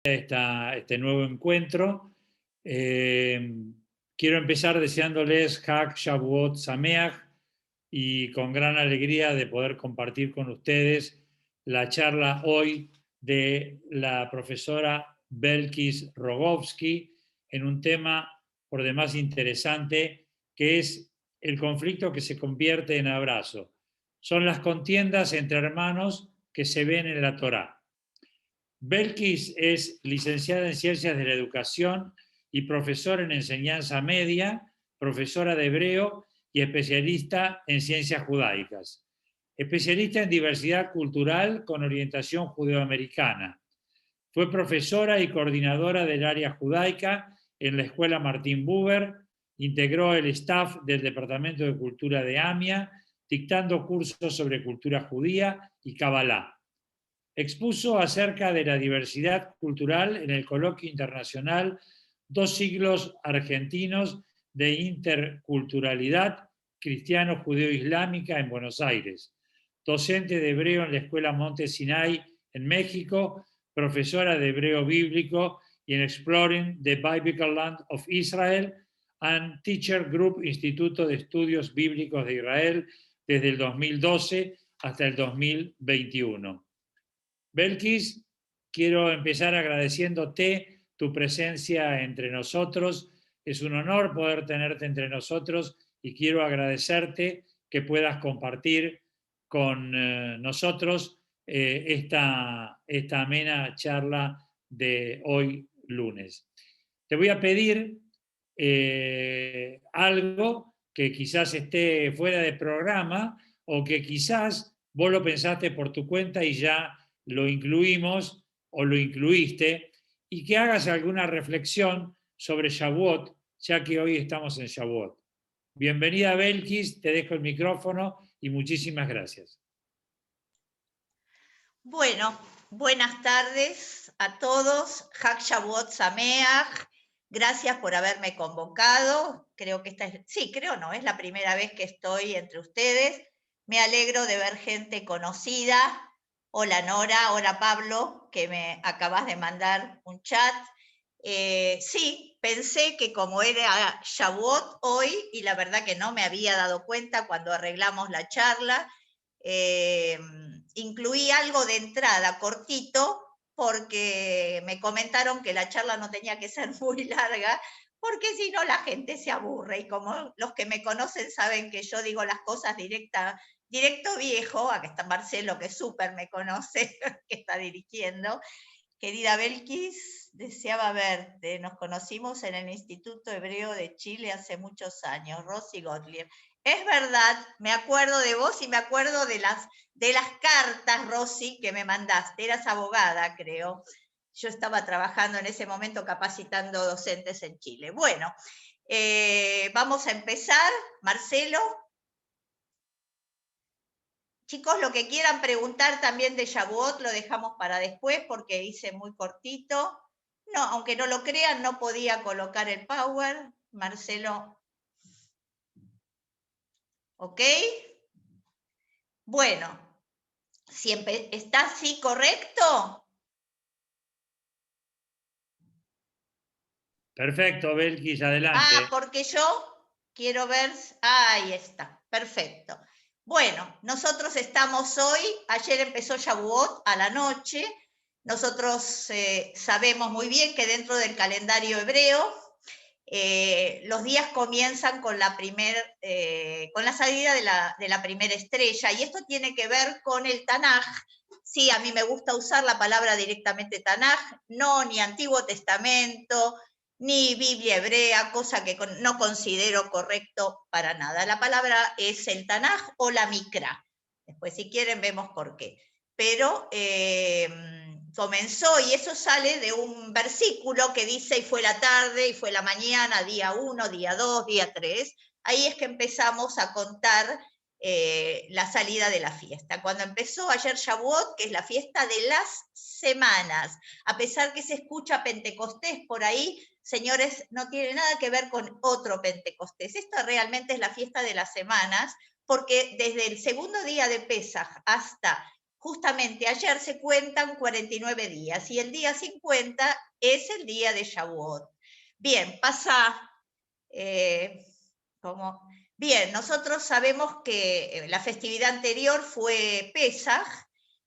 este nuevo encuentro. Quiero empezar deseándoles Hag Shavuot Sameach y con gran alegría de poder compartir con ustedes la charla hoy de la profesora Belkis Rogovsky en un tema por demás interesante, que es el conflicto que se convierte en abrazo. Son las contiendas entre hermanos que se ven en la Torá. Belkis es licenciada en Ciencias de la Educación y profesora en Enseñanza Media, profesora de hebreo y especialista en Ciencias Judaicas. Especialista en Diversidad Cultural con orientación judeoamericana. Fue profesora y coordinadora del área judaica en la Escuela Martín Buber, integró el staff del Departamento de Cultura de AMIA, dictando cursos sobre cultura judía y Kabbalah. Expuso acerca de la diversidad cultural en el Coloquio Internacional 2 siglos argentinos de interculturalidad cristiano-judeo-islámica en Buenos Aires. Docente de hebreo en la Escuela Monte Sinai en México, profesora de hebreo bíblico y en Exploring the Biblical Land of Israel and Teacher Group Instituto de Estudios Bíblicos de Israel desde el 2012 hasta el 2021. Belkis, quiero empezar agradeciéndote tu presencia entre nosotros. Es un honor poder tenerte entre nosotros y quiero agradecerte que puedas compartir con nosotros esta amena charla de hoy lunes. Te voy a pedir algo que quizás esté fuera de programa o que quizás vos lo pensaste por tu cuenta y ya lo incluimos o lo incluiste, y que hagas alguna reflexión sobre Shavuot, ya que hoy estamos en Shavuot. Bienvenida, Belkis, te dejo el micrófono y muchísimas gracias. Bueno, buenas tardes a todos. Hag Shavuot Sameach. Gracias por haberme convocado. Creo que es la primera vez que estoy entre ustedes. Me alegro de ver gente conocida. Hola Nora, hola Pablo, que me acabas de mandar un chat. Sí, pensé que como era Shavuot hoy, y la verdad que no me había dado cuenta cuando arreglamos la charla, incluí algo de entrada cortito, porque me comentaron que la charla no tenía que ser muy larga, porque si no la gente se aburre, y como los que me conocen saben que yo digo las cosas directo viejo, acá está Marcelo que súper me conoce, que está dirigiendo. Querida Belkis, deseaba verte. Nos conocimos en el Instituto Hebreo de Chile hace muchos años, Rosy Gottlieb. Es verdad, me acuerdo de vos y me acuerdo de las cartas, Rosy, que me mandaste. Eras abogada, creo. Yo estaba trabajando en ese momento capacitando docentes en Chile. Bueno, vamos a empezar. Marcelo. Chicos, lo que quieran preguntar también de Shavuot lo dejamos para después porque hice muy cortito. No, aunque no lo crean, no podía colocar el power. Marcelo. ¿Ok? Bueno, ¿está así correcto? Perfecto, Belkis, adelante. Porque yo quiero ver. Ahí está, perfecto. Bueno, nosotros estamos hoy, ayer empezó Shavuot a la noche. Nosotros sabemos muy bien que dentro del calendario hebreo los días comienzan con la salida de la primera estrella, y esto tiene que ver con el Tanaj. Sí, a mí me gusta usar la palabra directamente Tanaj, no ni Antiguo Testamento, ni Biblia hebrea, cosa que no considero correcto para nada. La palabra es el Tanaj o la Mikra. Después, si quieren, vemos por qué. Pero comenzó, y eso sale de un versículo que dice, y fue la tarde, y fue la mañana, día 1, día 2, día 3. Ahí es que empezamos a contar la salida de la fiesta. Cuando empezó ayer Shavuot, que es la fiesta de las semanas, a pesar que se escucha Pentecostés por ahí, señores, no tiene nada que ver con otro Pentecostés. Esto realmente es la fiesta de las semanas, porque desde el segundo día de Pesaj hasta justamente ayer se cuentan 49 días y el día 50 es el día de Shavuot. Bien, pasa como... Bien, nosotros sabemos que la festividad anterior fue Pesaj,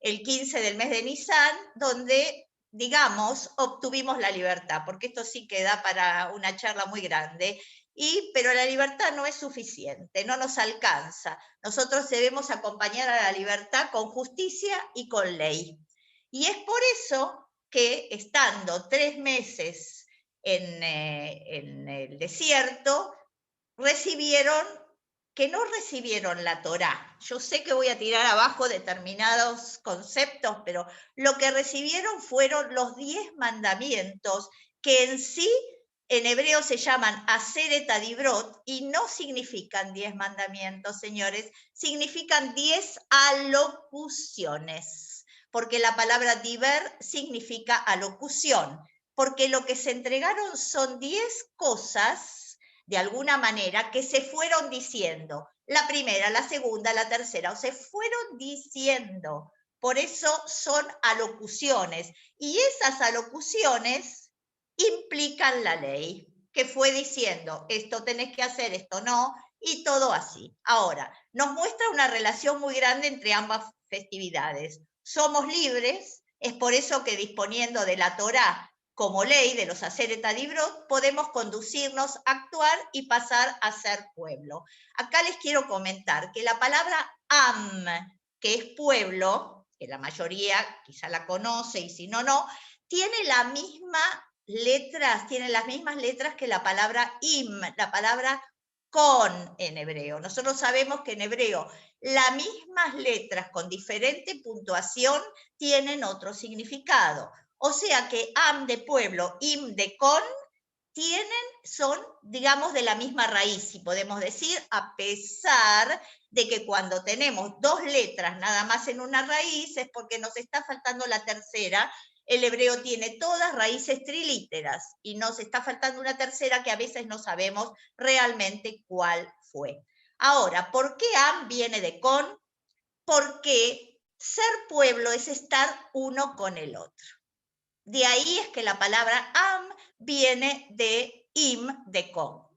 el 15 del mes de Nisan, donde, digamos, obtuvimos la libertad, porque esto sí queda para una charla muy grande, pero la libertad no es suficiente, no nos alcanza. Nosotros debemos acompañar a la libertad con justicia y con ley. Y es por eso que, estando 3 meses en el desierto, no recibieron la Torá. Yo sé que voy a tirar abajo determinados conceptos, pero lo que recibieron fueron los 10 mandamientos, que en sí en hebreo se llaman Aseret Adibrot y no significan 10 mandamientos, señores, significan 10 alocuciones, porque la palabra diber significa alocución, porque lo que se entregaron son 10 cosas, de alguna manera, que se fueron diciendo. La primera, la segunda, la tercera, o se fueron diciendo. Por eso son alocuciones. Y esas alocuciones implican la ley, que fue diciendo, esto tenés que hacer, esto no, y todo así. Ahora, nos muestra una relación muy grande entre ambas festividades. Somos libres, es por eso que disponiendo de la Torá como ley de los Aseret Adibrot, podemos conducirnos, actuar y pasar a ser pueblo. Acá les quiero comentar que la palabra am, que es pueblo, que la mayoría quizá la conoce y si no, no, tiene las mismas letras que la palabra im, la palabra con en hebreo. Nosotros sabemos que en hebreo las mismas letras con diferente puntuación tienen otro significado. O sea que am de pueblo, im de con, son, digamos, de la misma raíz, si podemos decir, a pesar de que cuando tenemos 2 letras nada más en una raíz es porque nos está faltando la tercera. El hebreo tiene todas raíces trilíteras y nos está faltando una tercera que a veces no sabemos realmente cuál fue. Ahora, ¿por qué am viene de con? Porque ser pueblo es estar uno con el otro. De ahí es que la palabra am viene de im, de con.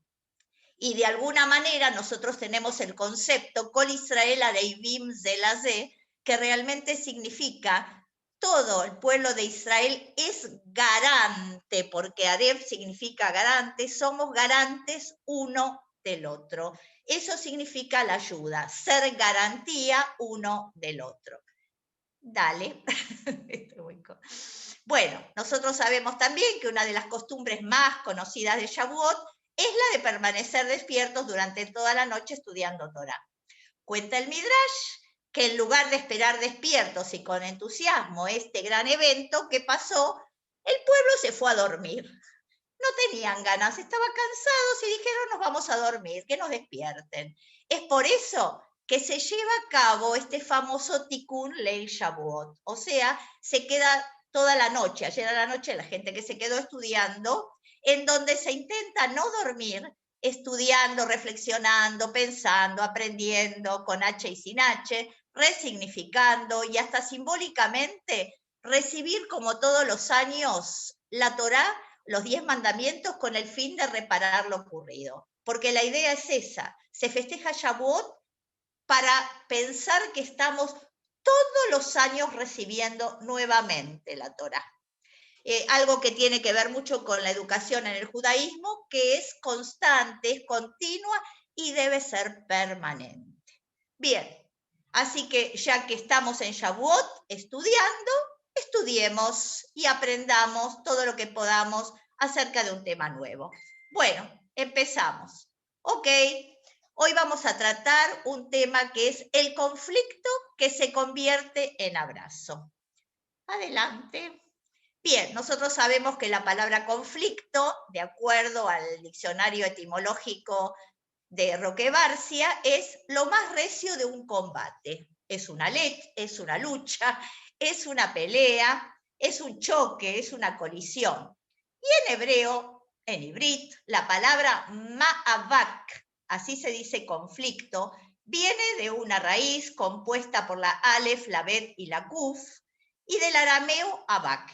Y de alguna manera nosotros tenemos el concepto Kol Israel Areivim Zelazé, que realmente significa todo el pueblo de Israel es garante, porque Arev significa garante, somos garantes uno del otro. Eso significa la ayuda, ser garantía uno del otro. Dale. Bueno, nosotros sabemos también que una de las costumbres más conocidas de Shavuot es la de permanecer despiertos durante toda la noche estudiando Torah. Cuenta el Midrash que en lugar de esperar despiertos y con entusiasmo este gran evento que pasó, el pueblo se fue a dormir. No tenían ganas, estaban cansados y dijeron, nos vamos a dormir, que nos despierten. Es por eso que se lleva a cabo este famoso Tikkun Leil Shavuot. O sea, se queda toda la noche, ayer a la noche la gente que se quedó estudiando, en donde se intenta no dormir, estudiando, reflexionando, pensando, aprendiendo con H y sin H, resignificando y hasta simbólicamente recibir como todos los años la Torá, los 10 mandamientos, con el fin de reparar lo ocurrido. Porque la idea es esa, se festeja Shavuot para pensar que estamos todos los años recibiendo nuevamente la Torá. Algo que tiene que ver mucho con la educación en el judaísmo, que es constante, es continua y debe ser permanente. Bien, así que ya que estamos en Shavuot estudiando, estudiemos y aprendamos todo lo que podamos acerca de un tema nuevo. Bueno, empezamos. Ok, hoy vamos a tratar un tema que es el conflicto que se convierte en abrazo. Adelante. Bien, nosotros sabemos que la palabra conflicto, de acuerdo al diccionario etimológico de Roque Barcia, es lo más recio de un combate. Es una lucha, es una pelea, es un choque, es una colisión. Y en hebreo, en ibrit, la palabra ma'avak, así se dice conflicto, Viene de una raíz compuesta por la Aleph, la Bet y la Kuf, y del arameo abak.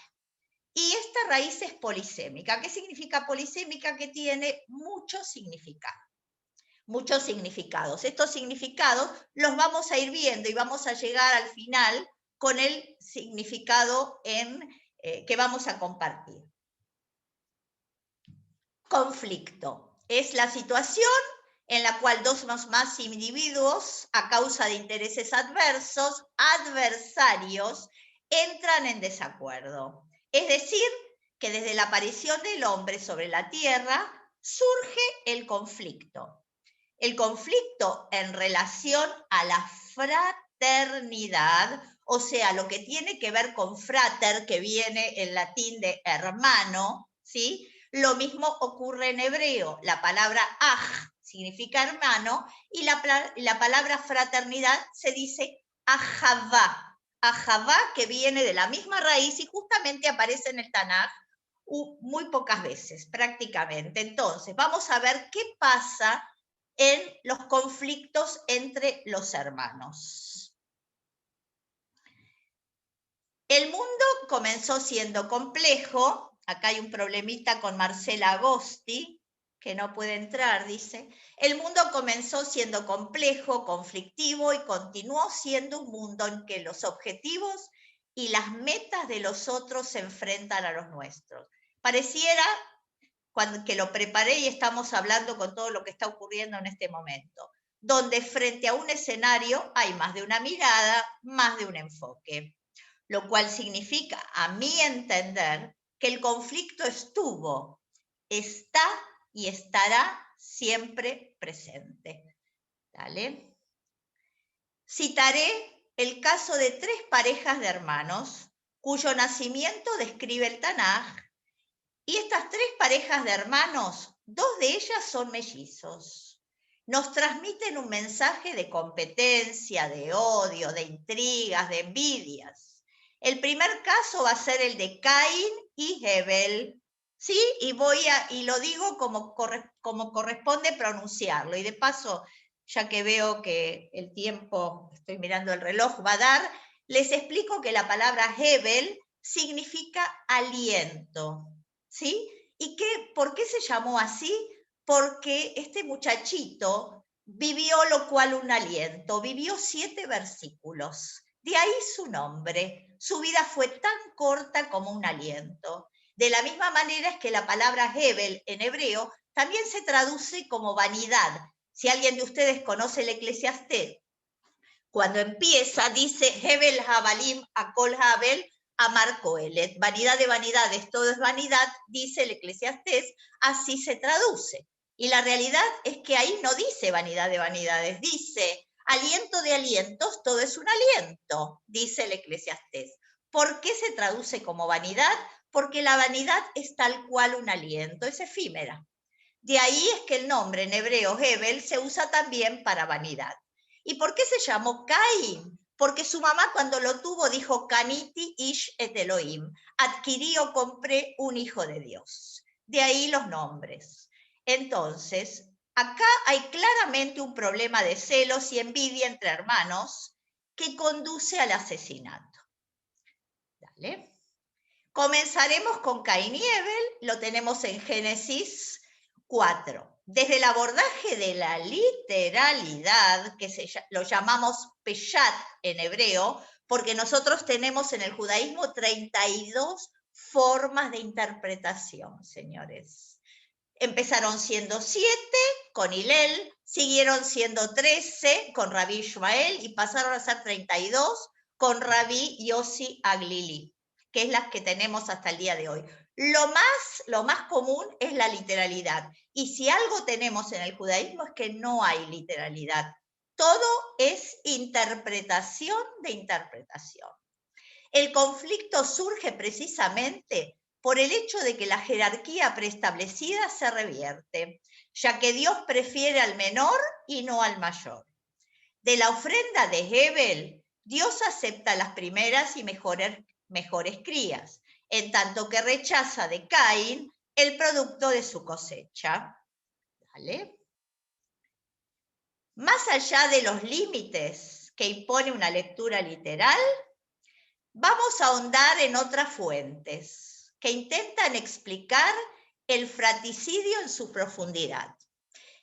Y esta raíz es polisémica. ¿Qué significa polisémica? Que tiene muchos significados. Muchos significados. Estos significados los vamos a ir viendo y vamos a llegar al final con el significado que vamos a compartir. Conflicto. Es la situación en la cual dos o más individuos, a causa de intereses adversarios, entran en desacuerdo. Es decir, que desde la aparición del hombre sobre la tierra surge el conflicto. El conflicto en relación a la fraternidad, o sea, lo que tiene que ver con frater, que viene en latín de hermano, ¿sí? Lo mismo ocurre en hebreo. La palabra aj significa hermano y la palabra fraternidad se dice ajavá. Ajavá, que viene de la misma raíz y justamente aparece en el Tanaj muy pocas veces, prácticamente. Entonces, vamos a ver qué pasa en los conflictos entre los hermanos. El mundo comenzó siendo complejo. Acá hay un problemita con Marcela Agosti, que no puede entrar, dice. El mundo comenzó siendo complejo, conflictivo y continuó siendo un mundo en que los objetivos y las metas de los otros se enfrentan a los nuestros. Pareciera que lo preparé y estamos hablando con todo lo que está ocurriendo en este momento, donde frente a un escenario hay más de una mirada, más de un enfoque, lo cual significa, a mi entender, que el conflicto estuvo, está y estará siempre presente. ¿Dale? Citaré el caso de 3 parejas de hermanos cuyo nacimiento describe el Tanaj. Y estas 3 parejas de hermanos, 2 de ellas son mellizos. Nos transmiten un mensaje de competencia, de odio, de intrigas, de envidias. El primer caso va a ser el de Caín y Hebel, ¿sí? Y lo digo como corresponde pronunciarlo. Y de paso, ya que veo que el tiempo, estoy mirando el reloj, va a dar, les explico que la palabra Hebel significa aliento. ¿Sí? ¿Y por qué se llamó así? Porque este muchachito vivió lo cual un aliento, vivió 7 versículos. De ahí su nombre. Su vida fue tan corta como un aliento. De la misma manera es que la palabra Hebel en hebreo también se traduce como vanidad. Si alguien de ustedes conoce el Eclesiastés, cuando empieza dice Hebel Habalim Akol Habel Amar Coelet, vanidad de vanidades, todo es vanidad, dice el Eclesiastés, así se traduce. Y la realidad es que ahí no dice vanidad de vanidades, dice aliento de alientos, todo es un aliento, dice el Eclesiastés. ¿Por qué se traduce como vanidad? Porque la vanidad es tal cual un aliento, es efímera. De ahí es que el nombre en hebreo Hebel se usa también para vanidad. ¿Y por qué se llamó Caín? Porque su mamá cuando lo tuvo dijo, Kaniti ish et Elohim, adquirí o compré un hijo de Dios. De ahí los nombres. Entonces, acá hay claramente un problema de celos y envidia entre hermanos que conduce al asesinato. Dale. Comenzaremos con Caín y Hebel, lo tenemos en Génesis 4. Desde el abordaje de la literalidad, que lo llamamos peshat en hebreo, porque nosotros tenemos en el judaísmo 32 formas de interpretación, señores. Empezaron siendo 7 con Hillel, siguieron siendo 13 con Rabí Ishmael y pasaron a ser 32 con Rabí Yossi Aglili, que es las que tenemos hasta el día de hoy. Lo más común es la literalidad. Y si algo tenemos en el judaísmo es que no hay literalidad. Todo es interpretación de interpretación. El conflicto surge precisamente por el hecho de que la jerarquía preestablecida se revierte, ya que Dios prefiere al menor y no al mayor. De la ofrenda de Hebel, Dios acepta las primeras y mejores crías, en tanto que rechaza de Caín el producto de su cosecha. ¿Vale? más allá de los límites que impone una lectura literal, vamos a ahondar en otras fuentes que intentan explicar el fratricidio en su profundidad.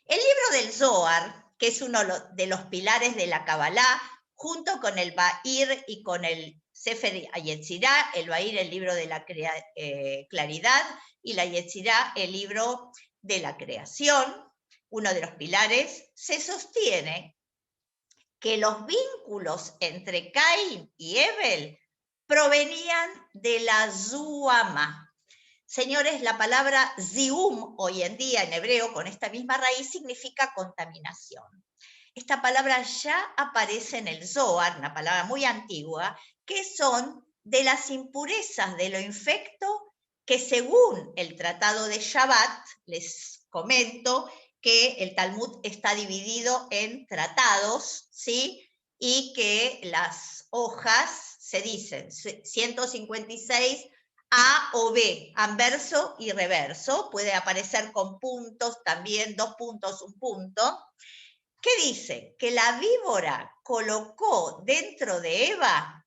El libro del Zohar, que es uno de los pilares de la Kabbalah, junto con el Ba'ir y con el Sefer HaYetzirah, el Ba'ir el libro de la claridad y la Yetzirah el libro de la creación, uno de los pilares, se sostiene que los vínculos entre Caín y Hebel provenían de la Zuama. Señores, la palabra zium hoy en día en hebreo con esta misma raíz significa contaminación. Esta palabra ya aparece en el Zohar, una palabra muy antigua, que son de las impurezas de lo infecto que según el tratado de Shabbat, les comento que el Talmud está dividido en tratados, ¿sí? Y que las hojas se dicen 156 A o B, anverso y reverso, puede aparecer con puntos también, 2 puntos, 1 punto. ¿Qué dice? Que la víbora colocó dentro de Eva,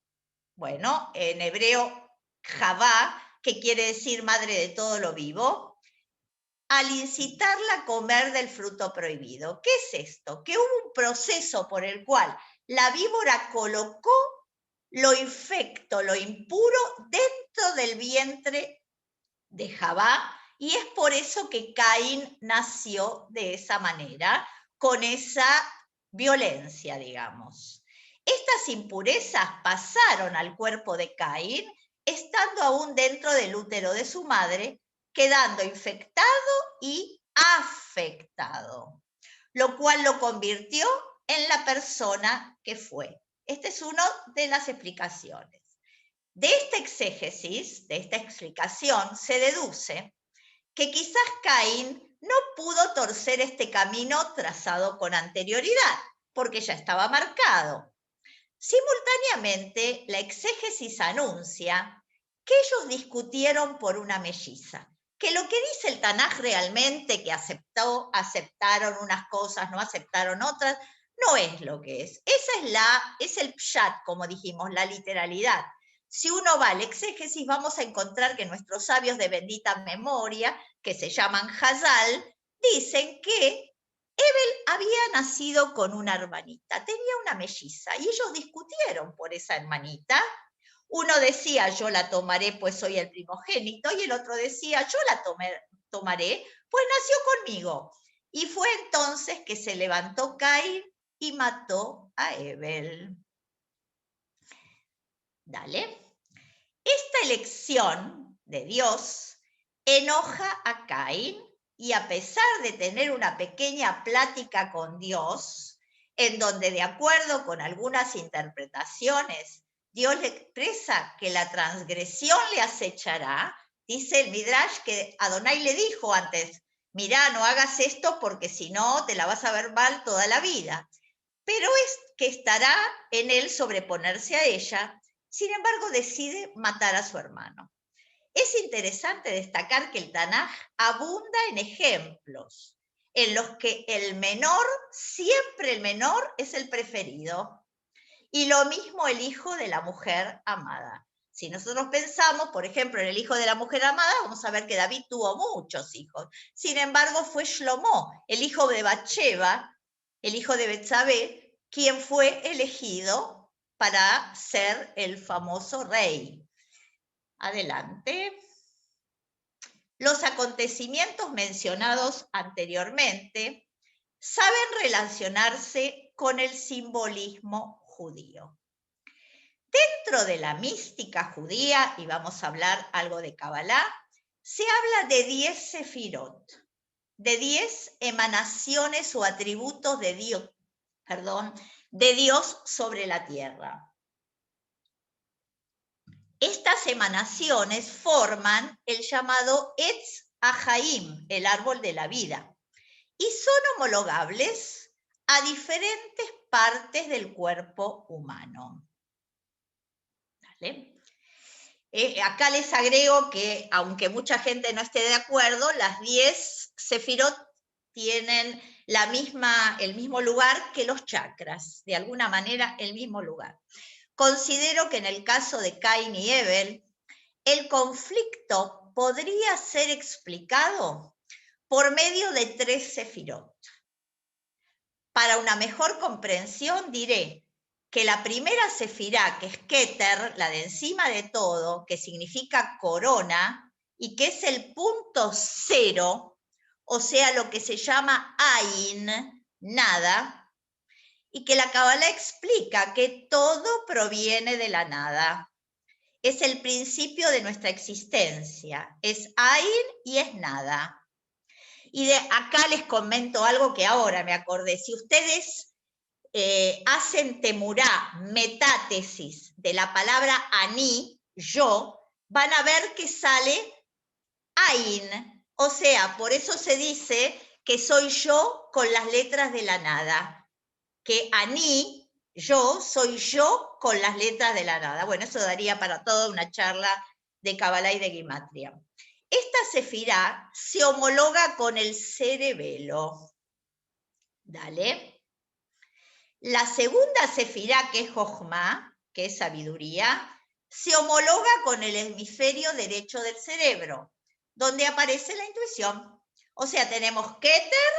bueno, en hebreo, Javá, que quiere decir madre de todo lo vivo, al incitarla a comer del fruto prohibido. ¿Qué es esto? Que hubo un proceso por el cual la víbora colocó lo infecto, lo impuro, dentro del vientre de Javá, y es por eso que Caín nació de esa manera, con esa violencia, digamos. Estas impurezas pasaron al cuerpo de Caín, estando aún dentro del útero de su madre, quedando infectado y afectado, lo cual lo convirtió en la persona que fue. Esta es una de las explicaciones. De esta exégesis, de esta explicación, se deduce que quizás Caín no pudo torcer este camino trazado con anterioridad, porque ya estaba marcado. Simultáneamente, la exégesis anuncia que ellos discutieron por una melliza, que lo que dice el Tanaj realmente, que aceptaron unas cosas, no aceptaron otras, no es lo que es. Es el pshat, como dijimos, la literalidad. Si uno va al exégesis, vamos a encontrar que nuestros sabios de bendita memoria, que se llaman Hazal, dicen que Hebel había nacido con una hermanita, tenía una melliza, y ellos discutieron por esa hermanita. Uno decía, yo la tomaré, pues soy el primogénito, y el otro decía, yo la tomaré, pues nació conmigo. Y fue entonces que se levantó Caín y mató a Hebel. Dale. Esta elección de Dios enoja a Caín, y a pesar de tener una pequeña plática con Dios, en donde de acuerdo con algunas interpretaciones, Dios le expresa que la transgresión le acechará, dice el Midrash que Adonai le dijo antes, mirá, no hagas esto porque si no te la vas a ver mal toda la vida. Pero es que estará en él sobreponerse a ella. Sin embargo, decide matar a su hermano. Es interesante destacar que el Tanaj abunda en ejemplos en los que el menor, siempre el menor, es el preferido. Y lo mismo el hijo de la mujer amada. Si nosotros pensamos, por ejemplo, en el hijo de la mujer amada, vamos a ver que David tuvo muchos hijos. Sin embargo, fue Shlomo, el hijo de Bathsheba, el hijo de Betsabé, quien fue elegido para ser el famoso rey. Adelante. Los acontecimientos mencionados anteriormente saben relacionarse con el simbolismo judío. Dentro de la mística judía, y vamos a hablar algo de Kabbalah, se habla de 10 sefirot, de 10 emanaciones o atributos de Dios sobre la tierra. Estas emanaciones forman el llamado Etz HaChaim, el árbol de la vida, y son homologables a diferentes partes del cuerpo humano. ¿Vale? Acá les agrego que, aunque mucha gente no esté de acuerdo, las 10 sefirot tienen el mismo lugar que los chakras, de alguna manera el mismo lugar. Considero que en el caso de Caín y Abel, el conflicto podría ser explicado por medio de 3 sefirot. Para una mejor comprensión diré que la primera sefirá, que es Keter, la de encima de todo, que significa corona, y que es el punto cero, o sea, lo que se llama Ain, nada, y que la Kabbalah explica que todo proviene de la nada. Es el principio de nuestra existencia, es Ain y es nada. Y de acá les comento algo que ahora me acordé. Si ustedes hacen temurá, metátesis de la palabra aní, yo, van a ver que sale Ain. O sea, por eso se dice que soy yo con las letras de la nada. Que aní, yo, soy yo con las letras de la nada. Bueno, eso daría para toda una charla de Kabbalah y de Gimatria. Esta sefirá se homologa con el cerebelo. Dale. La segunda sefirá, que es Jochma, que es sabiduría, se homologa con el hemisferio derecho del cerebro, donde aparece la intuición. O sea, tenemos Keter,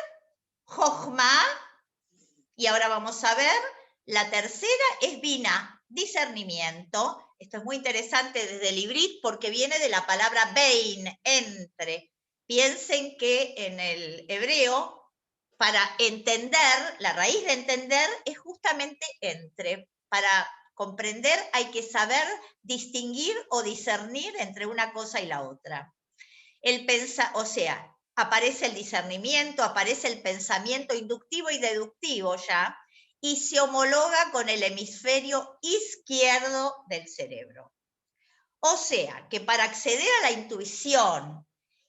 Jochma, y ahora vamos a ver, la tercera es Bina, discernimiento. Esto es muy interesante desde el Ibrit porque viene de la palabra Bein, entre. Piensen que en el hebreo, para entender, la raíz de entender es justamente entre. Para comprender hay que saber distinguir o discernir entre una cosa y la otra. O sea, aparece el discernimiento, aparece el pensamiento inductivo y deductivo ya, y se homologa con el hemisferio izquierdo del cerebro. O sea, que para acceder a la intuición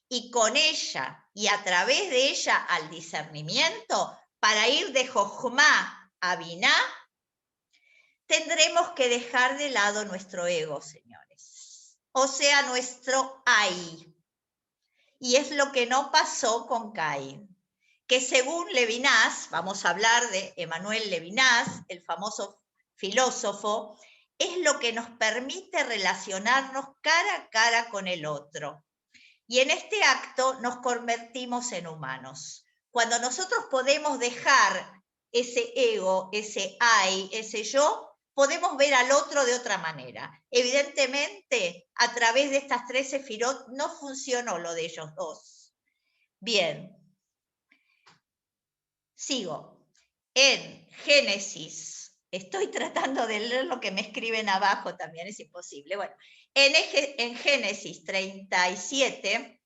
y con ella y a través de ella al discernimiento, para ir de Jochma a Biná, tendremos que dejar de lado nuestro ego, señores. O sea, nuestro ahí. Y es lo que no pasó con Caín, que según Levinas, vamos a hablar de Emmanuel Levinas, el famoso filósofo, es lo que nos permite relacionarnos cara a cara con el otro. Y en este acto nos convertimos en humanos. Cuando nosotros podemos dejar ese ego, ese ay, ese yo, podemos ver al otro de otra manera. Evidentemente, a través de estas 3 sefirot no funcionó lo de ellos dos. Bien. Sigo. En Génesis, estoy tratando de leer lo que me escriben abajo también, es imposible. Bueno, en Génesis 37,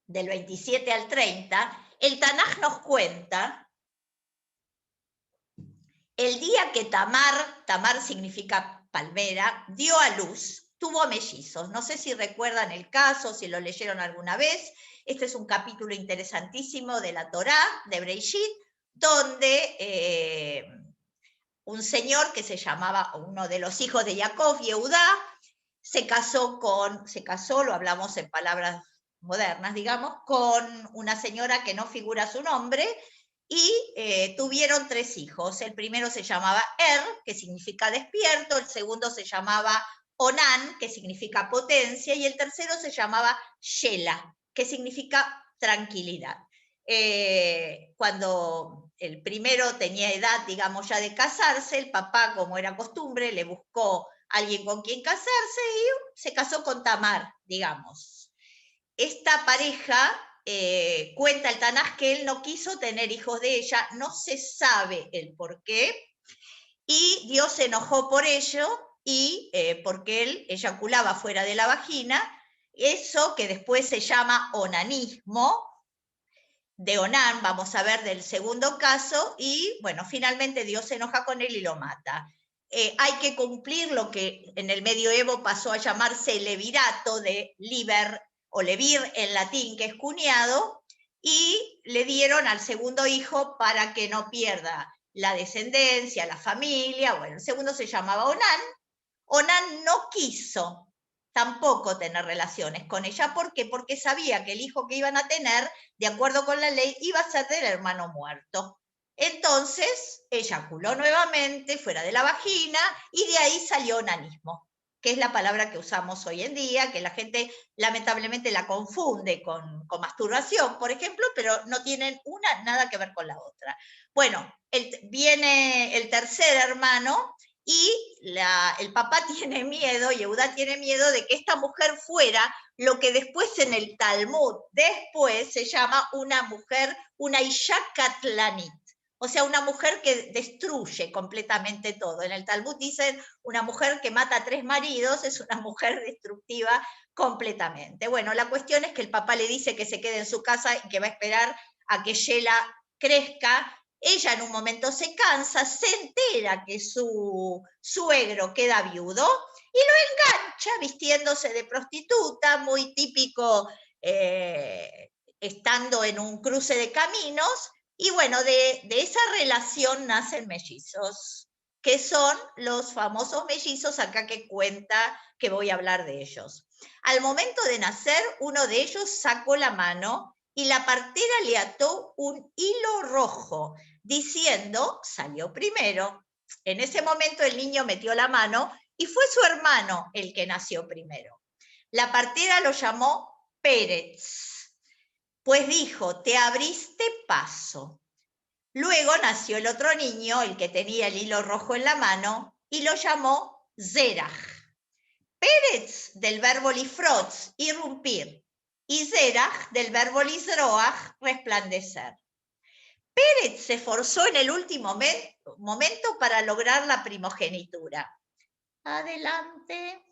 del 27 al 30, el Tanaj nos cuenta el día que Tamar significa palmera, dio a luz, tuvo mellizos. No sé si recuerdan el caso, si lo leyeron alguna vez. Este es un capítulo interesantísimo de la Torá, de Breishit, donde un señor que se llamaba, uno de los hijos de Jacob, Yehudá, se casó, lo hablamos en palabras modernas, digamos, con una señora que no figura su nombre, y tuvieron 3 hijos. El primero se llamaba que significa despierto, el segundo se llamaba Onan, que significa potencia, y el tercero se llamaba Shela, que significa tranquilidad. Cuando el primero tenía edad, digamos, ya de casarse, el papá, como era costumbre, le buscó a alguien con quien casarse y se casó con Tamar, digamos. Esta pareja, cuenta el Tanaj que él no quiso tener hijos de ella, no se sabe el por qué, y Dios se enojó por ello, y porque él eyaculaba fuera de la vagina, eso que después se llama onanismo, de Onán, vamos a ver del segundo caso, y bueno, finalmente Dios se enoja con él y lo mata. Hay que cumplir lo que en el medioevo pasó a llamarse levirato, de liber o levir en latín, que es cuñado, y le dieron al segundo hijo para que no pierda la descendencia, la familia. Bueno, el segundo se llamaba Onán. Onán no quiso tampoco tener relaciones con ella. ¿Por qué? Porque sabía que el hijo que iban a tener, de acuerdo con la ley, iba a ser del hermano muerto. Entonces, eyaculó nuevamente fuera de la vagina y de ahí salió onanismo, que es la palabra que usamos hoy en día, que la gente lamentablemente la confunde con masturbación, por ejemplo, pero no tienen una nada que ver con la otra. Bueno, viene el tercer hermano y el papá tiene miedo, Yehuda tiene miedo de que esta mujer fuera lo que después en el Talmud, después se llama una mujer, una Isha Katlanit. O sea, una mujer que destruye completamente todo. En el Talmud dicen, una mujer que mata a 3 maridos es una mujer destructiva completamente. Bueno, la cuestión es que el papá le dice que se quede en su casa y que va a esperar a que Sheila crezca. Ella en un momento se cansa, se entera que su suegro queda viudo y lo engancha vistiéndose de prostituta, muy típico estando en un cruce de caminos. Y bueno, de esa relación nacen mellizos, que son los famosos mellizos acá que cuenta, que voy a hablar de ellos. Al momento de nacer, uno de ellos sacó la mano y la partera le ató un hilo rojo, diciendo, salió primero. En ese momento el niño metió la mano y fue su hermano el que nació primero. La partera lo llamó Pérez. Pues dijo, te abriste paso. Luego nació el otro niño, el que tenía el hilo rojo en la mano, y lo llamó Zerach. Pérez del verbo lifrotz, irrumpir, y Zerach del verbo lizroach, resplandecer. Pérez se esforzó en el último momento para lograr la primogenitura. Adelante.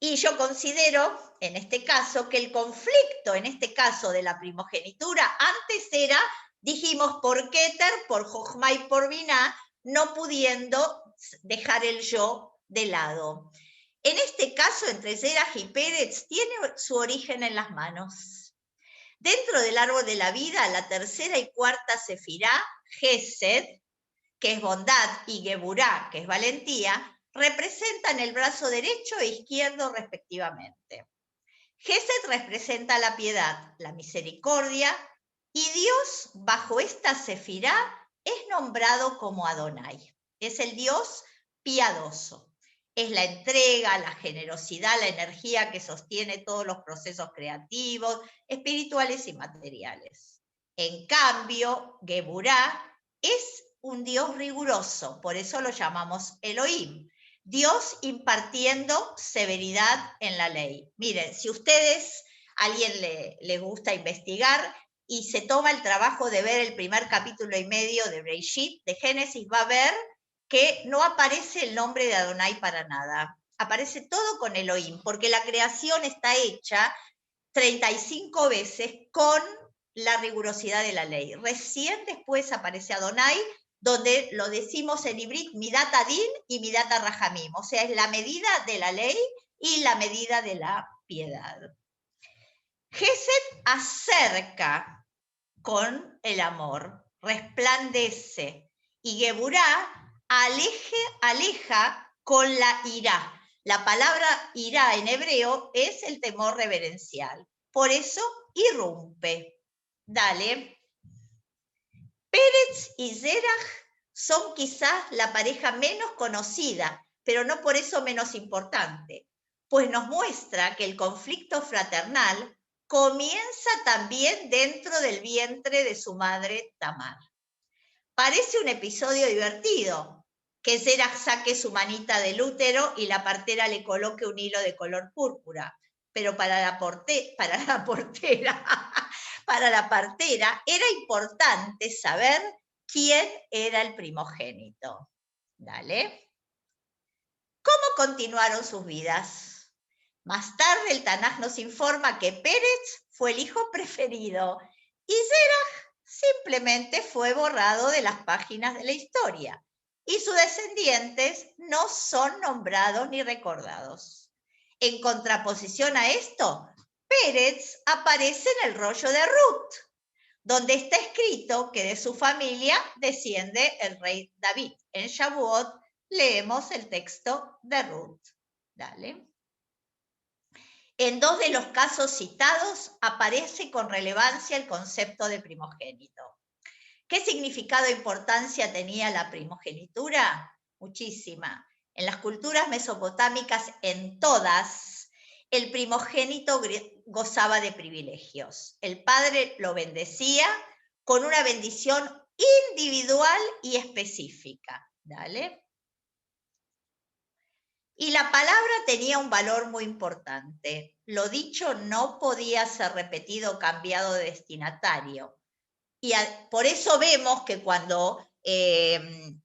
Y yo considero, en este caso, que el conflicto, en este caso de la primogenitura, antes era, dijimos, por Keter, por Jochma y por Biná, no pudiendo dejar el yo de lado. En este caso, entre Zerach y Pérez, tiene su origen en las manos. Dentro del árbol de la vida, la tercera y cuarta sefirá, Gesed, que es bondad, y Geburá, que es valentía, representan el brazo derecho e izquierdo respectivamente. Gesed representa la piedad, la misericordia, y Dios bajo esta sefirá es nombrado como Adonai. Es el Dios piadoso. Es la entrega, la generosidad, la energía que sostiene todos los procesos creativos, espirituales y materiales. En cambio, Geburá es un Dios riguroso, por eso lo llamamos Elohim. Dios impartiendo severidad en la ley. Miren, si ustedes, a alguien le gusta investigar y se toma el trabajo de ver el primer capítulo y medio de Bereshit, de Génesis, va a ver que no aparece el nombre de Adonai para nada. Aparece todo con Elohim, porque la creación está hecha 35 veces con la rigurosidad de la ley. Recién después aparece Adonai, donde lo decimos en Ibrit, Midat Adin y Midat Rahamim, o sea, es la medida de la ley y la medida de la piedad. Gesed acerca con el amor, resplandece, y Geburá aleja con la irá. La palabra irá en hebreo es el temor reverencial, por eso irrumpe. Dale. Pérez y Zerach son quizás la pareja menos conocida, pero no por eso menos importante, pues nos muestra que el conflicto fraternal comienza también dentro del vientre de su madre Tamar. Parece un episodio divertido, que Zerach saque su manita del útero y la partera le coloque un hilo de color púrpura, pero para la partera era importante saber quién era el primogénito. Dale. ¿Cómo continuaron sus vidas? Más tarde el Tanaj nos informa que Pérez fue el hijo preferido y Zerach simplemente fue borrado de las páginas de la historia y sus descendientes no son nombrados ni recordados. En contraposición a esto, Pérez aparece en el rollo de Ruth, donde está escrito que de su familia desciende el rey David. En Shavuot leemos el texto de Ruth. Dale. En 2 de los casos citados aparece con relevancia el concepto de primogénito. ¿Qué significado e importancia tenía la primogenitura? Muchísima. En las culturas mesopotámicas, en todas, el primogénito gozaba de privilegios. El padre lo bendecía con una bendición individual y específica. ¿Dale? Y la palabra tenía un valor muy importante. Lo dicho no podía ser repetido o cambiado de destinatario. Y por eso vemos que cuando en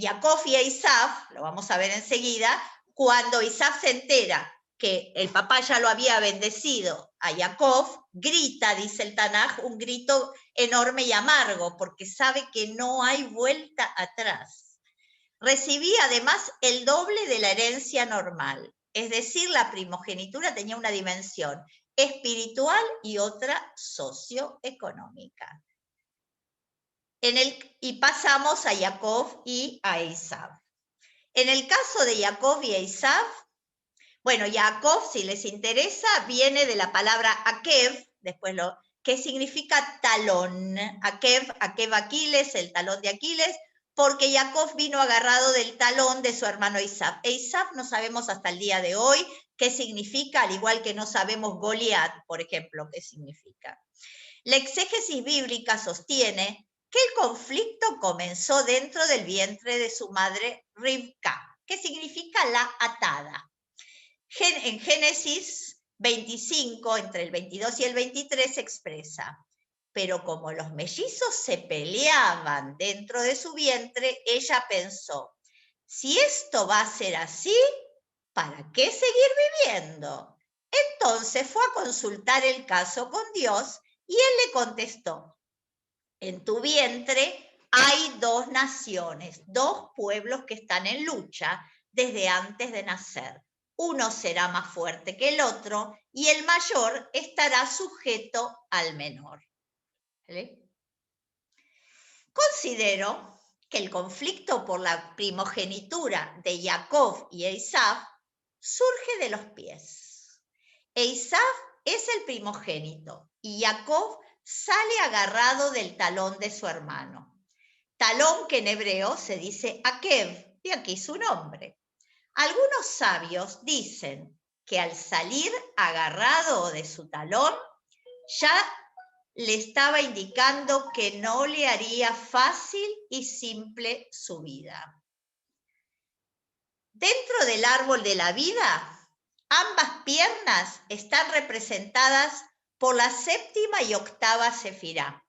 Jacob y Esaú, lo vamos a ver enseguida, cuando Esaú se entera que el papá ya lo había bendecido a Jacob, grita, dice el Tanaj, un grito enorme y amargo, porque sabe que no hay vuelta atrás. Recibía además el doble de la herencia normal, es decir, la primogenitura tenía una dimensión espiritual y otra socioeconómica. Y pasamos a Jacob y a Esaú. En el caso de Jacob y Esaú, bueno, Jacob, si les interesa, viene de la palabra Akev, que significa talón. Akev Aquiles, el talón de Aquiles, porque Jacob vino agarrado del talón de su hermano Esaú. Esaú no sabemos hasta el día de hoy qué significa, al igual que no sabemos Goliat, por ejemplo, qué significa. La exégesis bíblica sostiene que el conflicto comenzó dentro del vientre de su madre Rivka, que significa la atada. En Génesis 25, entre el 22 y el 23, se expresa: pero como los mellizos se peleaban dentro de su vientre, ella pensó, si esto va a ser así, ¿para qué seguir viviendo? Entonces fue a consultar el caso con Dios y él le contestó, en tu vientre hay 2 naciones, 2 pueblos que están en lucha desde antes de nacer. Uno será más fuerte que el otro y el mayor estará sujeto al menor. ¿Vale? Considero que el conflicto por la primogenitura de Jacob y Esaú surge de los pies. Esaú es el primogénito y Jacob sale agarrado del talón de su hermano. Talón que en hebreo se dice Akev, de aquí su nombre. Algunos sabios dicen que al salir agarrado de su talón, ya le estaba indicando que no le haría fácil y simple su vida. Dentro del árbol de la vida, ambas piernas están representadas por la 7ª y 8ª sefirá,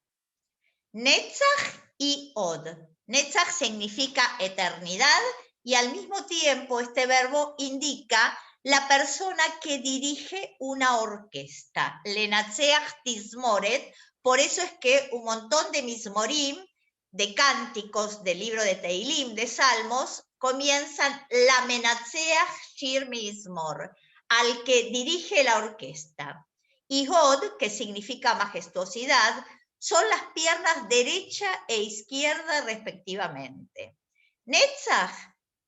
Netzach y Od. Netzach significa eternidad y al mismo tiempo este verbo indica la persona que dirige una orquesta. Lenatzeach Tizmoret, por eso es que un montón de mismorim, de cánticos del libro de Teilim, de Salmos, comienzan la Menatzeach Shir Mizmor, al que dirige la orquesta. Y Hod, que significa majestuosidad, son las piernas derecha e izquierda respectivamente. Netzach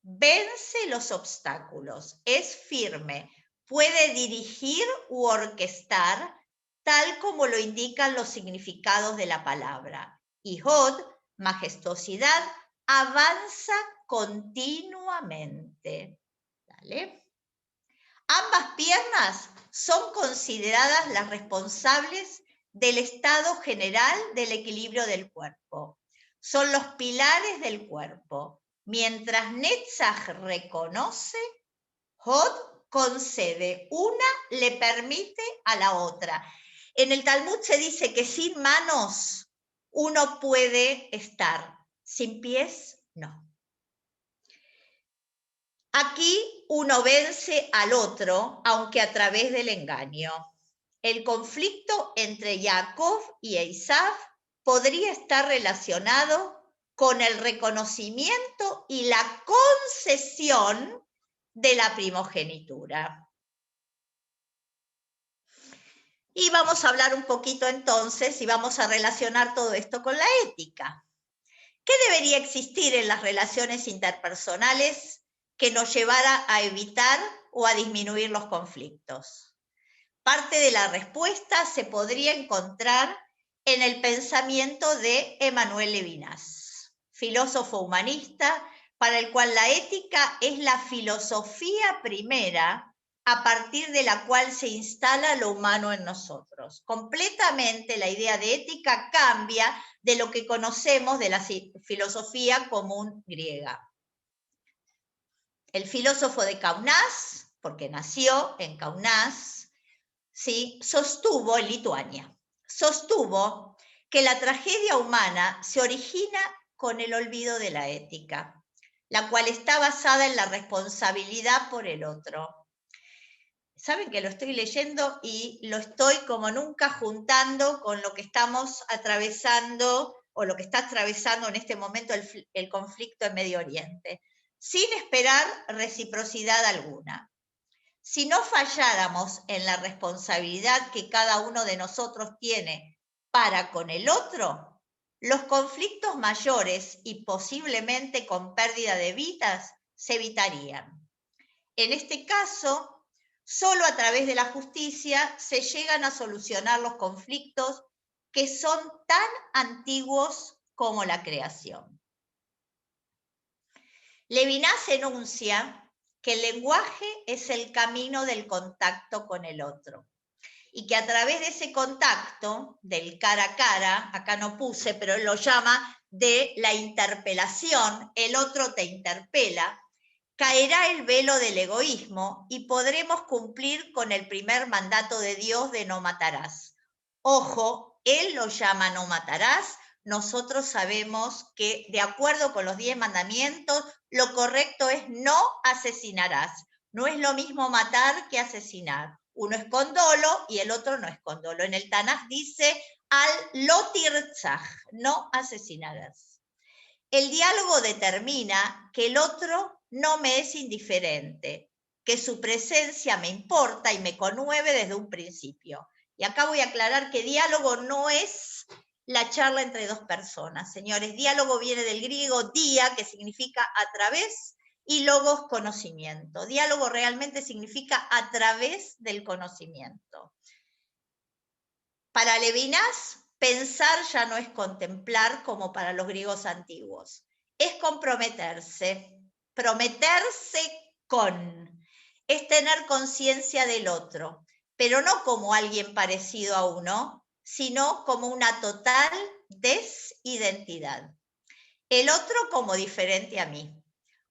vence los obstáculos, es firme, puede dirigir u orquestar tal como lo indican los significados de la palabra. Y Hod, majestuosidad, avanza continuamente. ¿Vale? Ambas piernas son consideradas las responsables del estado general del equilibrio del cuerpo. Son los pilares del cuerpo. Mientras Netzach reconoce, Hod concede. Una le permite a la otra. En el Talmud se dice que sin manos uno puede estar, sin pies no. Aquí uno vence al otro, aunque a través del engaño. El conflicto entre Jacob y Esaú podría estar relacionado con el reconocimiento y la concesión de la primogenitura. Y vamos a hablar un poquito entonces y vamos a relacionar todo esto con la ética. ¿Qué debería existir en las relaciones interpersonales que nos llevara a evitar o a disminuir los conflictos? Parte de la respuesta se podría encontrar en el pensamiento de Emmanuel Levinas, filósofo humanista para el cual la ética es la filosofía primera a partir de la cual se instala lo humano en nosotros. Completamente la idea de ética cambia de lo que conocemos de la filosofía común griega. El filósofo de Kaunas, porque nació en Kaunas, ¿sí?, sostuvo, en Lituania, sostuvo que la tragedia humana se origina con el olvido de la ética, la cual está basada en la responsabilidad por el otro. Saben que lo estoy leyendo y lo estoy como nunca juntando con lo que estamos atravesando o lo que está atravesando en este momento el conflicto en Medio Oriente, sin esperar reciprocidad alguna. Si no falláramos en la responsabilidad que cada uno de nosotros tiene para con el otro, los conflictos mayores y posiblemente con pérdida de vidas se evitarían. En este caso, solo a través de la justicia se llegan a solucionar los conflictos que son tan antiguos como la creación. Levinas enuncia que el lenguaje es el camino del contacto con el otro y que a través de ese contacto, del cara a cara, acá no puse, pero él lo llama de la interpelación, el otro te interpela, caerá el velo del egoísmo y podremos cumplir con el primer mandato de Dios de no matarás. Ojo, él lo llama no matarás. Nosotros sabemos que de acuerdo con los 10 mandamientos, lo correcto es no asesinarás. No es lo mismo matar que asesinar. Uno es con dolo y el otro no es con dolo. En el Tanaj dice al lo tirzaj, no asesinarás. El diálogo determina que el otro no me es indiferente, que su presencia me importa y me conmueve desde un principio. Y acá voy a aclarar que diálogo no es la charla entre dos personas. Señores, diálogo viene del griego dia, que significa a través, y logos, conocimiento. Diálogo realmente significa a través del conocimiento. Para Levinas, pensar ya no es contemplar como para los griegos antiguos. Es comprometerse, prometerse con. Es tener conciencia del otro, pero no como alguien parecido a uno, sino como una total desidentidad. El otro como diferente a mí.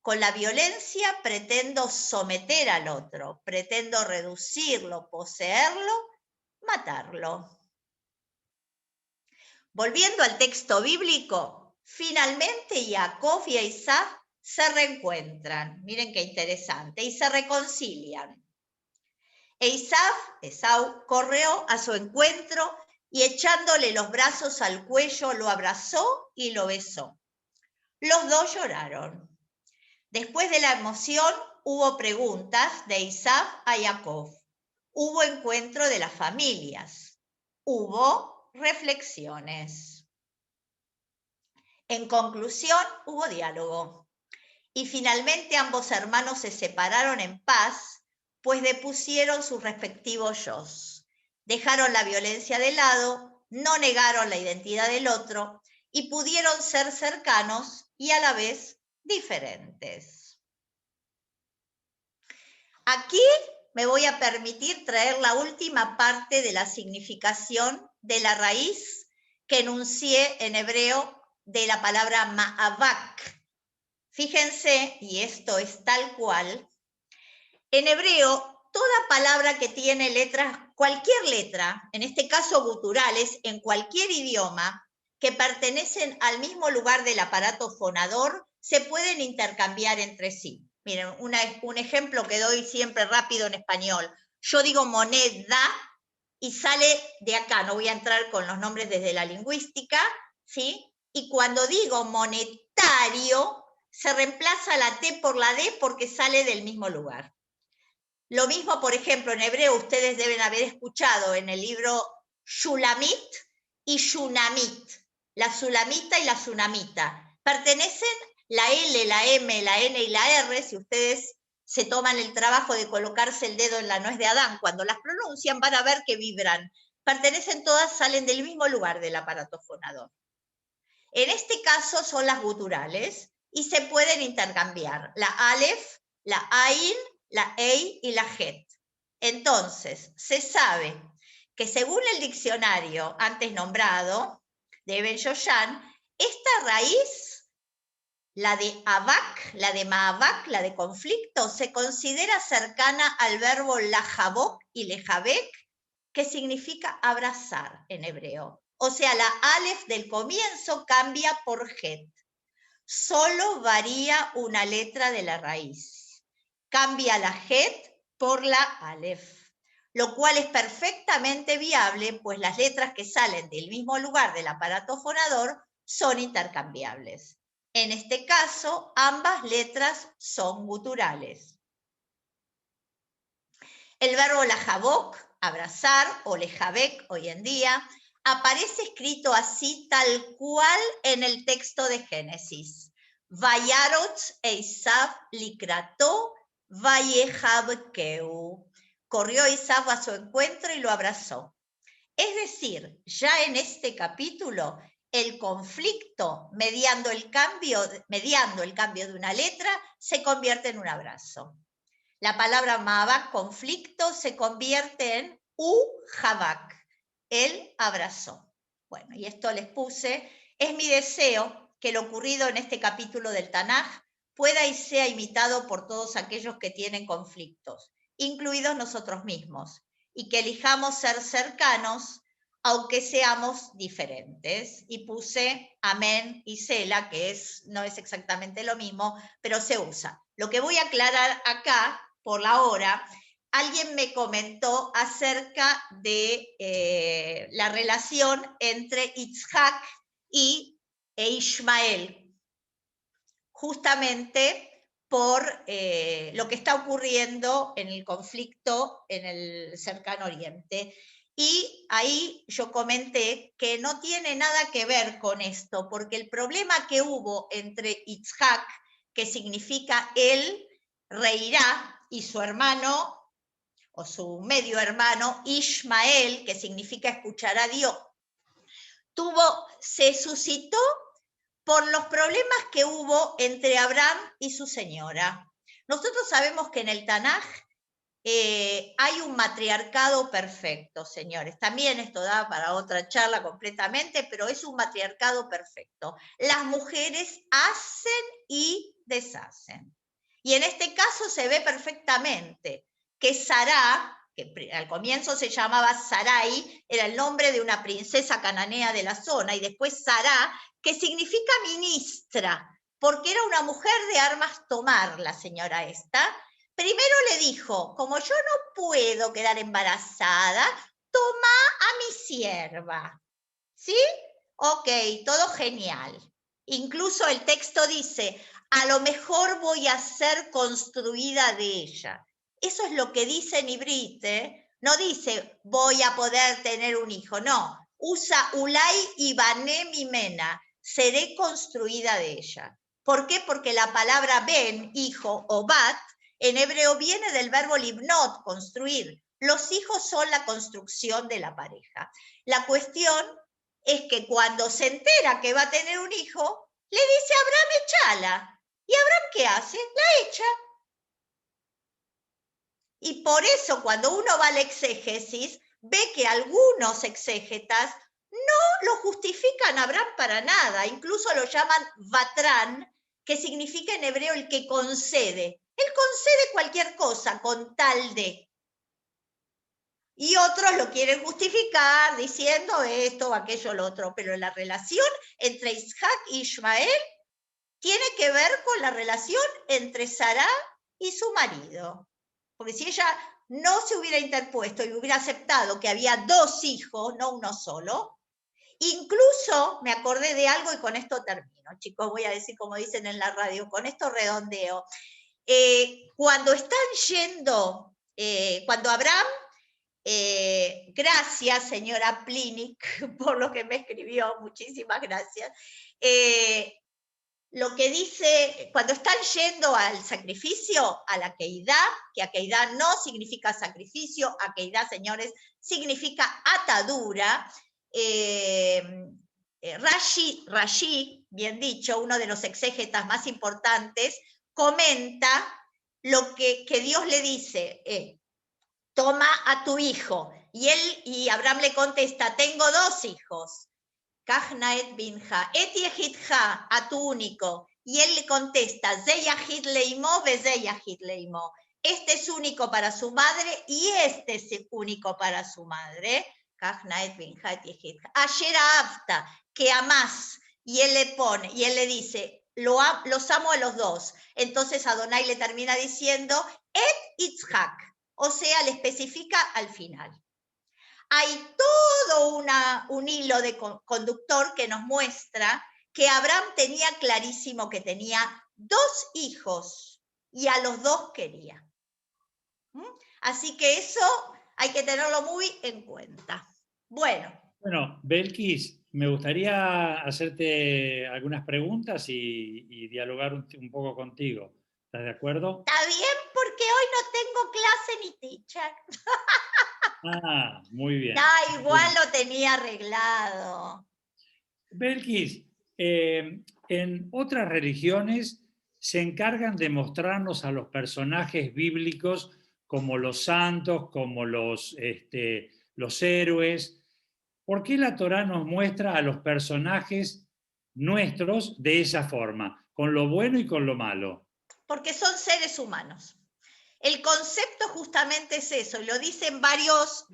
Con la violencia pretendo someter al otro, pretendo reducirlo, poseerlo, matarlo. Volviendo al texto bíblico, finalmente Jacob y Esaú se reencuentran. Miren qué interesante. Y se reconcilian. Esaú corrió a su encuentro y echándole los brazos al cuello lo abrazó y lo besó. Los dos lloraron. Después de la emoción hubo preguntas de Esaú a Jacob. Hubo encuentro de las familias. Hubo reflexiones. En conclusión, hubo diálogo. Y finalmente ambos hermanos se separaron en paz, pues depusieron sus respectivos yos. Dejaron la violencia de lado, no negaron la identidad del otro y pudieron ser cercanos y a la vez diferentes. Aquí me voy a permitir traer la última parte de la significación de la raíz que enuncié en hebreo de la palabra ma'avak. Fíjense, y esto es tal cual, en hebreo, toda palabra que tiene letras, cualquier letra, en este caso guturales, en cualquier idioma, que pertenecen al mismo lugar del aparato fonador, se pueden intercambiar entre sí. Miren, un ejemplo que doy siempre rápido en español. Yo digo moneda y sale de acá, no voy a entrar con los nombres desde la lingüística, ¿sí? Y cuando digo monetario, se reemplaza la T por la D porque sale del mismo lugar. Lo mismo, por ejemplo, en hebreo ustedes deben haber escuchado en el libro Shulamit y Shunamit, la Sulamita y la Shunamita. Pertenecen la L, la M, la N y la R, si ustedes se toman el trabajo de colocarse el dedo en la nuez de Adán, cuando las pronuncian van a ver que vibran. Pertenecen todas, salen del mismo lugar del aparato fonador. En este caso son las guturales y se pueden intercambiar. La Aleph, la Ain, la Ei y la Het. Entonces, se sabe que según el diccionario antes nombrado de Ben Shoshan, esta raíz, la de Avak, la de Maavak, la de conflicto, se considera cercana al verbo lajabok y lejabek, que significa abrazar en hebreo. O sea, la Aleph del comienzo cambia por Het. Solo varía una letra de la raíz. Cambia la Het por la Aleph, lo cual es perfectamente viable, pues las letras que salen del mismo lugar del aparato fonador son intercambiables. En este caso, ambas letras son guturales. El verbo lajabok, abrazar, o lejabek hoy en día, aparece escrito así tal cual en el texto de Génesis. Vayarotz Esav likrato vayejabkeu. Corrió Esav a su encuentro y lo abrazó. Es decir, ya en este capítulo, el conflicto, mediando el cambio de una letra, se convierte en un abrazo. La palabra Maabak, conflicto, se convierte en U-Javak, él abrazó. Bueno, y esto les puse. Es mi deseo que lo ocurrido en este capítulo del Tanaj pueda y sea imitado por todos aquellos que tienen conflictos, incluidos nosotros mismos, y que elijamos ser cercanos, aunque seamos diferentes. Y puse amén y sela, que no es exactamente lo mismo, pero se usa. Lo que voy a aclarar acá, por la hora, alguien me comentó acerca de la relación entre Itzhak e Ishmael, justamente por lo que está ocurriendo en el conflicto en el cercano oriente. Y ahí yo comenté que no tiene nada que ver con esto, porque el problema que hubo entre Itzhak, que significa él reirá, y su hermano, o su medio hermano, Ishmael, que significa escuchar a Dios, se suscitó por los problemas que hubo entre Abraham y su señora. Nosotros sabemos que en el Tanaj hay un matriarcado perfecto, señores. También esto da para otra charla completamente, pero es un matriarcado perfecto. Las mujeres hacen y deshacen. Y en este caso se ve perfectamente que Sará, que al comienzo se llamaba Sarai, era el nombre de una princesa cananea de la zona, y después Sará, que significa ministra, porque era una mujer de armas tomar, la señora esta. Primero le dijo, como yo no puedo quedar embarazada, toma a mi sierva. ¿Sí? Ok, todo genial. Incluso el texto dice, a lo mejor voy a ser construida de ella. Eso es lo que dice en Ibrit, ¿eh? No dice, voy a poder tener un hijo, no. Usa Ulay y Bané Mimena, seré construida de ella. ¿Por qué? Porque la palabra ben, hijo, o bat, en hebreo viene del verbo libnot, construir. Los hijos son la construcción de la pareja. La cuestión es que cuando se entera que va a tener un hijo, le dice a Abraham, échala. ¿Y Abraham qué hace? La echa. Y por eso cuando uno va al exégesis, ve que algunos exégetas no lo justifican a Abraham para nada. Incluso lo llaman Vatrán, que significa en hebreo el que concede. Él concede cualquier cosa con tal de. Y otros lo quieren justificar diciendo esto, aquello, lo otro. Pero la relación entre Isaac y Ishmael tiene que ver con la relación entre Sará y su marido. Porque si ella no se hubiera interpuesto y hubiera aceptado que había dos hijos, no uno solo, incluso me acordé de algo y con esto termino, chicos, voy a decir como dicen en la radio, con esto redondeo. Cuando están yendo, cuando Abraham, gracias señora Plinic por lo que me escribió, muchísimas gracias, lo que dice, cuando están yendo al sacrificio, a la Akeidá, que Akeidá no significa sacrificio, Akeidá, señores, significa atadura. Rashi, bien dicho, uno de los exégetas más importantes, comenta lo que Dios le dice, toma a tu hijo. Y Abraham le contesta, tengo 2 hijos. Kajnaet binja, et yehidja, a tu único. Y él le contesta, ze yahid leimo, ze yahid leimo. Este es único para su madre y este es único para su madre. Kajnaet binja, et yehidja. Ashera afta, que amás. Y él le pone, y él le dice, los amo a los 2. Entonces Adonai le termina diciendo, et Yitzhak. O sea, le especifica al final. Hay todo un hilo de conductor que nos muestra que Abraham tenía clarísimo que tenía 2 hijos y a los 2 quería. Así que eso hay que tenerlo muy en cuenta. Bueno, Belkis, me gustaría hacerte algunas preguntas y dialogar un poco contigo. ¿Estás de acuerdo? Está bien, porque hoy no tengo clase ni teacher. Ah, muy bien. No, igual lo tenía arreglado. Belkis, en otras religiones se encargan de mostrarnos a los personajes bíblicos como los santos, como los héroes. ¿Por qué la Torá nos muestra a los personajes nuestros de esa forma, con lo bueno y con lo malo? Porque son seres humanos. El concepto justamente es eso, y lo dicen varios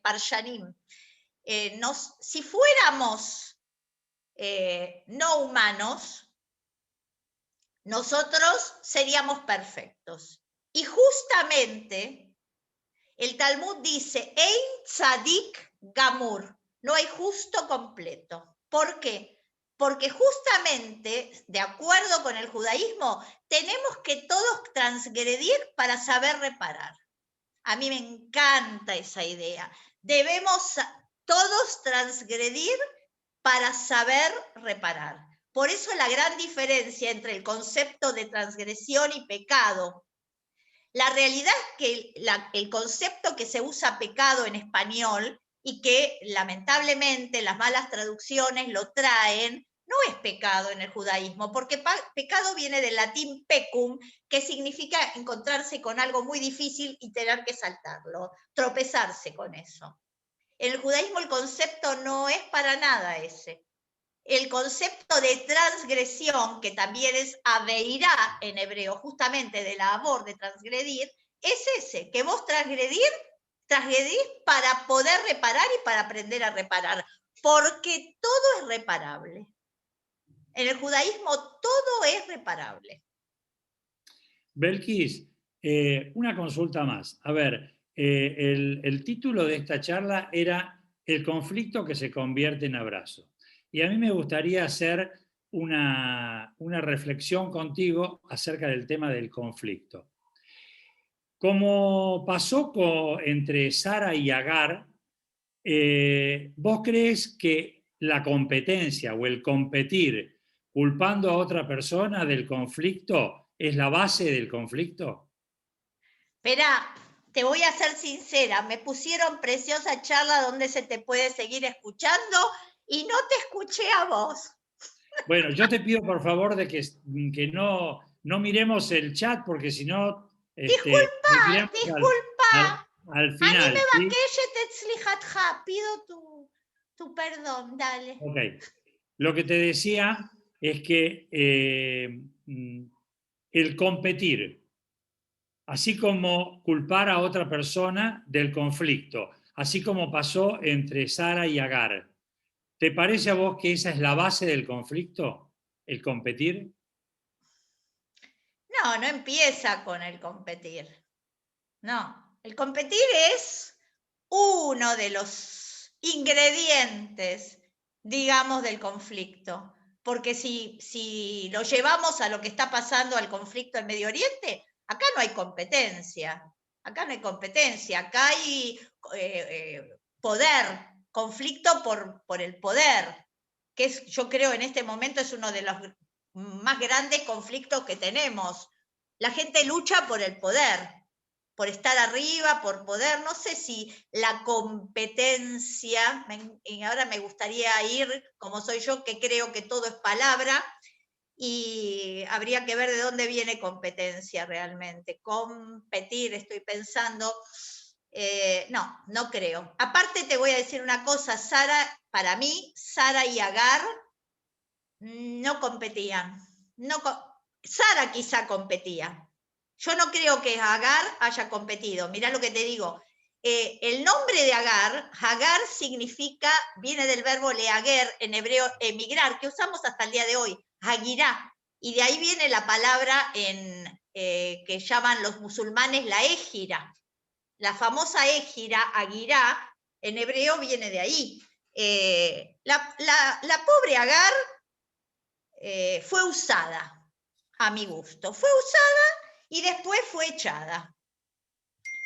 parshanim. Si fuéramos no humanos, nosotros seríamos perfectos. Y justamente el Talmud dice, Ein tzadik gamur, no hay justo completo. ¿Por qué? Porque justamente, de acuerdo con el judaísmo, tenemos que todos transgredir para saber reparar. A mí me encanta esa idea. Debemos todos transgredir para saber reparar. Por eso la gran diferencia entre el concepto de transgresión y pecado. La realidad es que el concepto que se usa pecado en español y que lamentablemente las malas traducciones lo traen, no es pecado en el judaísmo, porque pecado viene del latín pecum, que significa encontrarse con algo muy difícil y tener que saltarlo, tropezarse con eso. En el judaísmo el concepto no es para nada ese. El concepto de transgresión, que también es aveirá en hebreo, justamente de la labor de transgredir, es ese, que vos transgredís para poder reparar y para aprender a reparar, porque todo es reparable. En el judaísmo todo es reparable. Belkis, una consulta más. A ver, el título de esta charla era El conflicto que se convierte en abrazo. Y a mí me gustaría hacer una reflexión contigo acerca del tema del conflicto. Como pasó entre Sara y Agar, ¿vos crees que la competencia o el competir culpando a otra persona del conflicto es la base del conflicto? Espera, te voy a ser sincera, me pusieron preciosa charla donde se te puede seguir escuchando y no te escuché a vos. Bueno, yo te pido por favor de que no miremos el chat porque si no... Disculpa. Al final. Ani me pido tu perdón, dale. Ok. Lo que te decía es que el competir, así como culpar a otra persona del conflicto, así como pasó entre Sara y Agar, ¿te parece a vos que esa es la base del conflicto, el competir? No, no empieza con el competir. No, el competir es uno de los ingredientes, digamos, del conflicto. Porque si lo llevamos a lo que está pasando al conflicto en Medio Oriente, acá no hay competencia. Acá no hay competencia, acá hay poder, conflicto por el poder, que es, yo creo en este momento es uno de los más grandes conflictos que tenemos. La gente lucha por el poder, por estar arriba, por poder. No sé si la competencia, y ahora me gustaría ir, como soy yo, que creo que todo es palabra, y habría que ver de dónde viene competencia realmente. Competir, estoy pensando, no creo. Aparte te voy a decir una cosa, Sara, para mí, Sara y Agar no competían. Sara quizá competía. Yo no creo que Agar haya competido. Mirá lo que te digo. El nombre de Agar significa, viene del verbo leager, en hebreo emigrar, que usamos hasta el día de hoy, Hagirá. Y de ahí viene la palabra que llaman los musulmanes la égira. La famosa égira, Agirá, en hebreo viene de ahí. La pobre Agar fue usada, a mi gusto. Fue usada y después fue echada.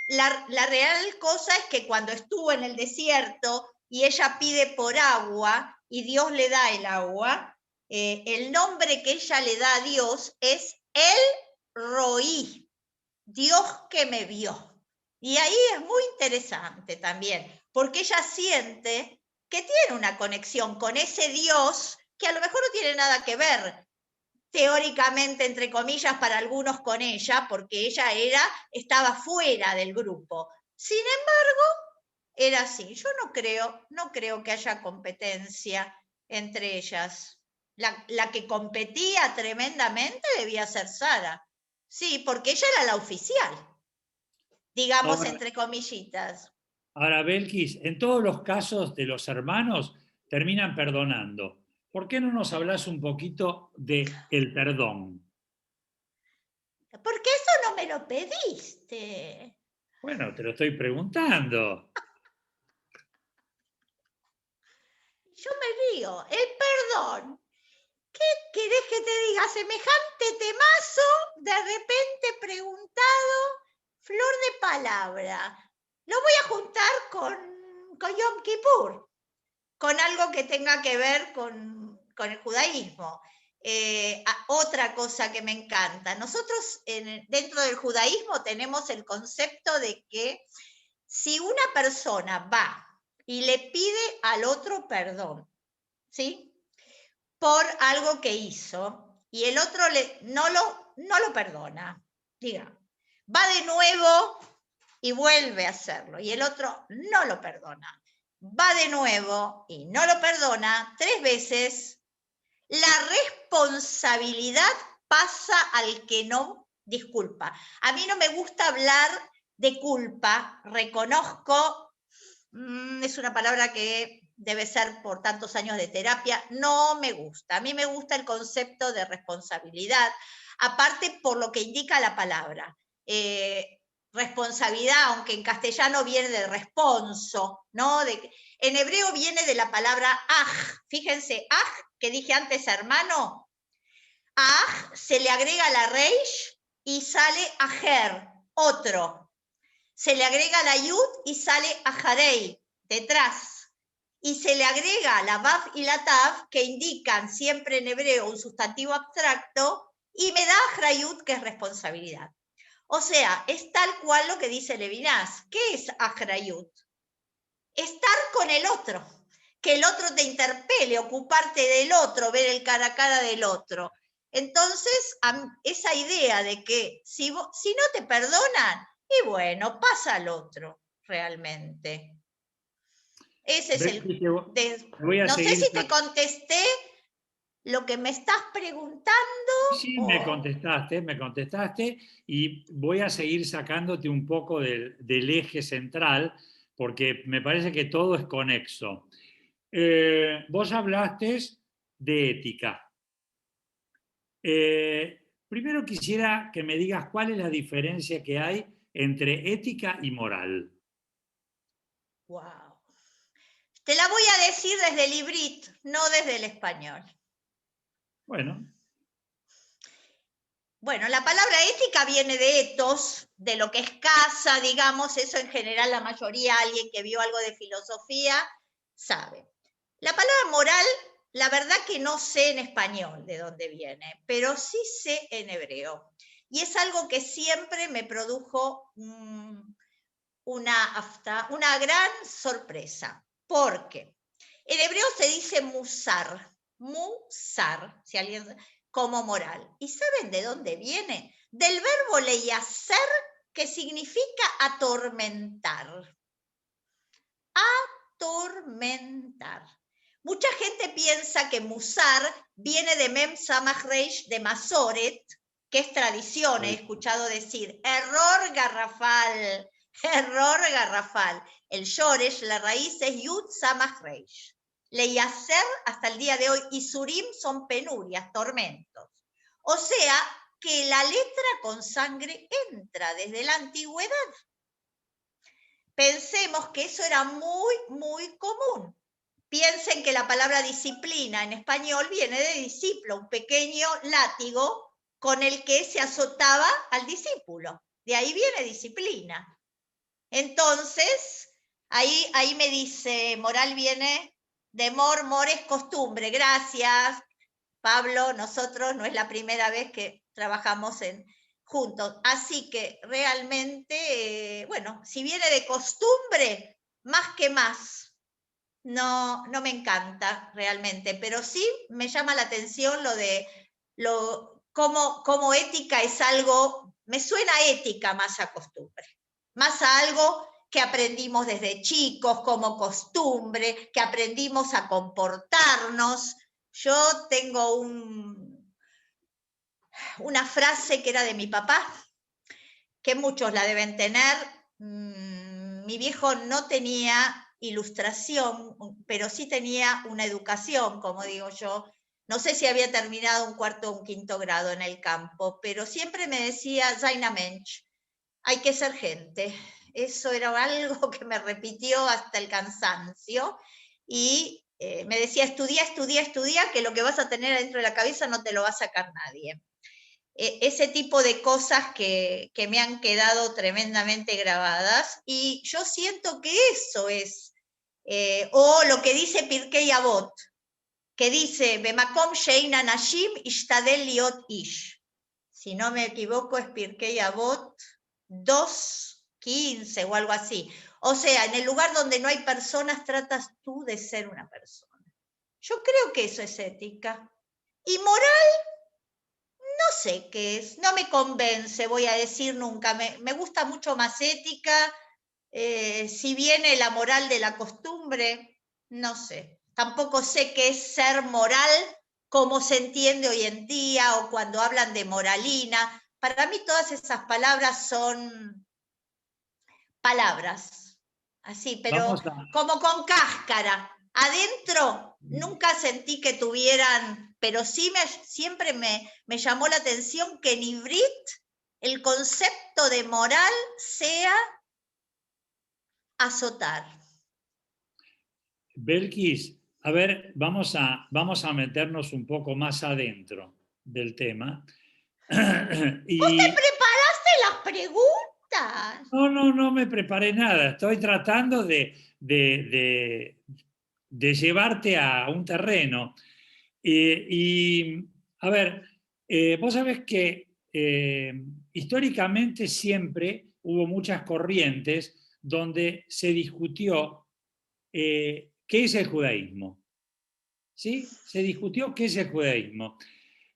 La real cosa es que cuando estuvo en el desierto y ella pide por agua y Dios le da el agua, el nombre que ella le da a Dios es El Roí, Dios que me vio. Y ahí es muy interesante también, porque ella siente que tiene una conexión con ese Dios que a lo mejor no tiene nada que ver teóricamente, entre comillas, para algunos con ella, porque ella estaba fuera del grupo. Sin embargo, era así. Yo no creo que haya competencia entre ellas. La que competía tremendamente debía ser Sara. Sí, porque ella era la oficial, digamos, entre comillitas. Ahora, Belkis, en todos los casos de los hermanos terminan perdonando. ¿Por qué no nos hablas un poquito de el perdón? Porque eso no me lo pediste. Bueno, te lo estoy preguntando. Yo me río. El perdón. ¿Qué querés que te diga? Semejante temazo, de repente preguntado, flor de palabra. Lo voy a juntar con Yom Kippur, con algo que tenga que ver con el judaísmo. Otra cosa que me encanta, nosotros dentro del judaísmo tenemos el concepto de que si una persona va y le pide al otro perdón, ¿sí?, por algo que hizo, y el otro no lo perdona, diga, va de nuevo y vuelve a hacerlo, y el otro no lo perdona, va de nuevo y no lo perdona 3 veces, la responsabilidad pasa al que no disculpa. A mí no me gusta hablar de culpa, reconozco, es una palabra que debe ser por tantos años de terapia, no me gusta. A mí me gusta el concepto de responsabilidad, aparte por lo que indica la palabra. Responsabilidad, aunque en castellano viene de responso, ¿no? En hebreo viene de la palabra aj. Fíjense, aj, que dije antes hermano, a aj se le agrega la reish y sale ajer, otro. Se le agrega la yud y sale ajarei, detrás. Y se le agrega la vav y la tav, que indican siempre en hebreo un sustantivo abstracto, y me da ahrayut, que es responsabilidad. O sea, es tal cual lo que dice Levinas. ¿Qué es ahrayut? Estar con el otro, que el otro te interpele, ocuparte del otro, ver el cara a cara del otro. Entonces, esa idea de que si no te perdonan, y bueno, pasa al otro, realmente. Ese es el... No sé si te contesté lo que me estás preguntando. Sí, me contestaste y voy a seguir sacándote un poco del eje central porque me parece que todo es conexo. Vos hablaste de ética. Primero quisiera que me digas cuál es la diferencia que hay entre ética y moral. Wow. Te la voy a decir desde el ibrit, no desde el español. Bueno. Bueno, la palabra ética viene de etos, de lo que es casa, digamos, eso en general la mayoría, alguien que vio algo de filosofía, sabe. La palabra moral la verdad que no sé en español de dónde viene, pero sí sé en hebreo. Y es algo que siempre me produjo una gran sorpresa, porque en hebreo se dice musar, si alguien, como moral. ¿Y saben de dónde viene? Del verbo leyaser, que significa atormentar. Atormentar. Mucha gente piensa que musar viene de Mem Samach Reish de Masoret, que es tradición, he escuchado decir, error garrafal, error garrafal. El Shoresh, la raíz es Yud Samach Reish. Leyaser, hasta el día de hoy, y Surim son penurias, tormentos. O sea, que la letra con sangre entra desde la antigüedad. Pensemos que eso era muy, muy común. Piensen que la palabra disciplina en español viene de discípulo, un pequeño látigo con el que se azotaba al discípulo. De ahí viene disciplina. Entonces, ahí me dice, moral viene de mor es costumbre. Gracias, Pablo, nosotros no es la primera vez que trabajamos juntos. Así que realmente, bueno, si viene de costumbre, más que más. No me encanta realmente, pero sí me llama la atención cómo ética es algo, me suena ética más a costumbre, más a algo que aprendimos desde chicos como costumbre, que aprendimos a comportarnos. Yo tengo una frase que era de mi papá, que muchos la deben tener. Mi viejo no tenía ilustración, pero sí tenía una educación, como digo yo. No sé si había terminado un cuarto o un quinto grado en el campo, pero siempre me decía, Zaina Mensch, hay que ser gente. Eso era algo que me repitió hasta el cansancio. Y me decía, estudia, estudia, estudia, que lo que vas a tener adentro de la cabeza no te lo va a sacar nadie. Ese tipo de cosas que me han quedado tremendamente grabadas, y yo siento que eso es, o lo que dice Pirkei Avot, que dice, Bemakom shein anashim ishtadel liot ish. Si no me equivoco, es Pirkei Avot 2:15 o algo así. O sea, en el lugar donde no hay personas, tratas tú de ser una persona. Yo creo que eso es ética. Y moral, no sé qué es, no me convence, voy a decir nunca. Me gusta mucho más ética. Si viene la moral de la costumbre, no sé. Tampoco sé qué es ser moral como se entiende hoy en día o cuando hablan de moralina. Para mí todas esas palabras son palabras, así, pero como con cáscara. Adentro nunca sentí que tuvieran, pero sí siempre me llamó la atención que en Ivrit el concepto de moral sea azotar. Belkis, a ver, vamos a meternos un poco más adentro del tema. ¿Vos te preparaste las preguntas? No me preparé nada. Estoy tratando de llevarte a un terreno. A ver, vos sabés que históricamente siempre hubo muchas corrientes donde se discutió qué es el judaísmo. ¿Sí? Se discutió qué es el judaísmo.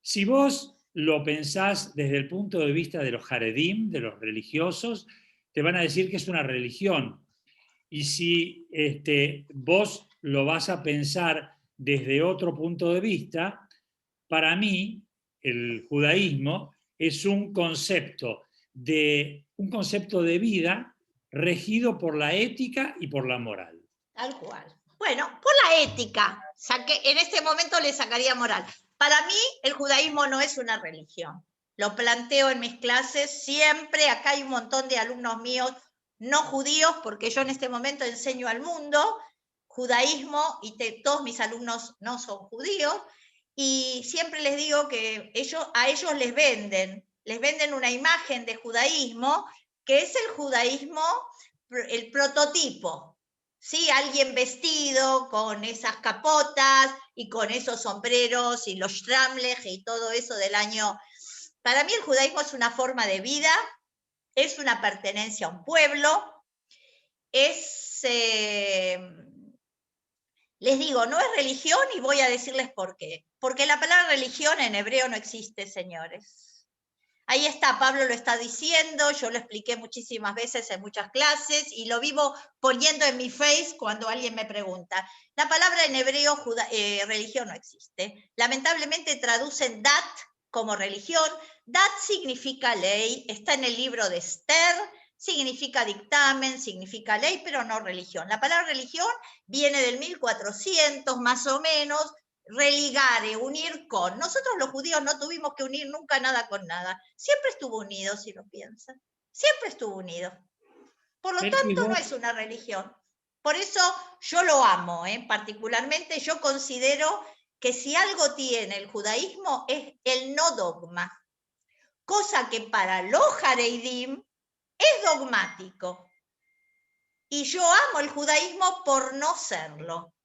Si vos lo pensás desde el punto de vista de los haredim, de los religiosos, te van a decir que es una religión. Y si vos lo vas a pensar desde otro punto de vista, para mí el judaísmo es un concepto de vida regido por la ética y por la moral. Tal cual. Bueno, por la ética. En este momento le sacaría moral. Para mí, el judaísmo no es una religión. Lo planteo en mis clases siempre. Acá hay un montón de alumnos míos no judíos, porque yo en este momento enseño al mundo judaísmo y todos mis alumnos no son judíos. Y siempre les digo que a ellos les venden una imagen de judaísmo que es el judaísmo, el prototipo. ¿sí? Alguien vestido con esas capotas y con esos sombreros y los shramlech y todo eso del año. Para mí el judaísmo es una forma de vida, es una pertenencia a un pueblo, es, les digo, no es religión y voy a decirles por qué. Porque la palabra religión en hebreo no existe, señores. Ahí está, Pablo lo está diciendo, yo lo expliqué muchísimas veces en muchas clases y lo vivo poniendo en mi face cuando alguien me pregunta. La palabra en hebreo religión no existe. Lamentablemente traducen dat como religión. Dat significa ley, está en el libro de Esther, significa dictamen, significa ley, pero no religión. La palabra religión viene del 1400 más o menos, religare, unir con. Nosotros los judíos no tuvimos que unir nunca nada con nada. Siempre estuvo unido, si lo piensan. Siempre estuvo unido. Por lo tanto, no es una religión. Por eso yo lo amo, particularmente yo considero que si algo tiene el judaísmo es el no dogma. Cosa que para los Haredim es dogmático. Y yo amo el judaísmo por no serlo.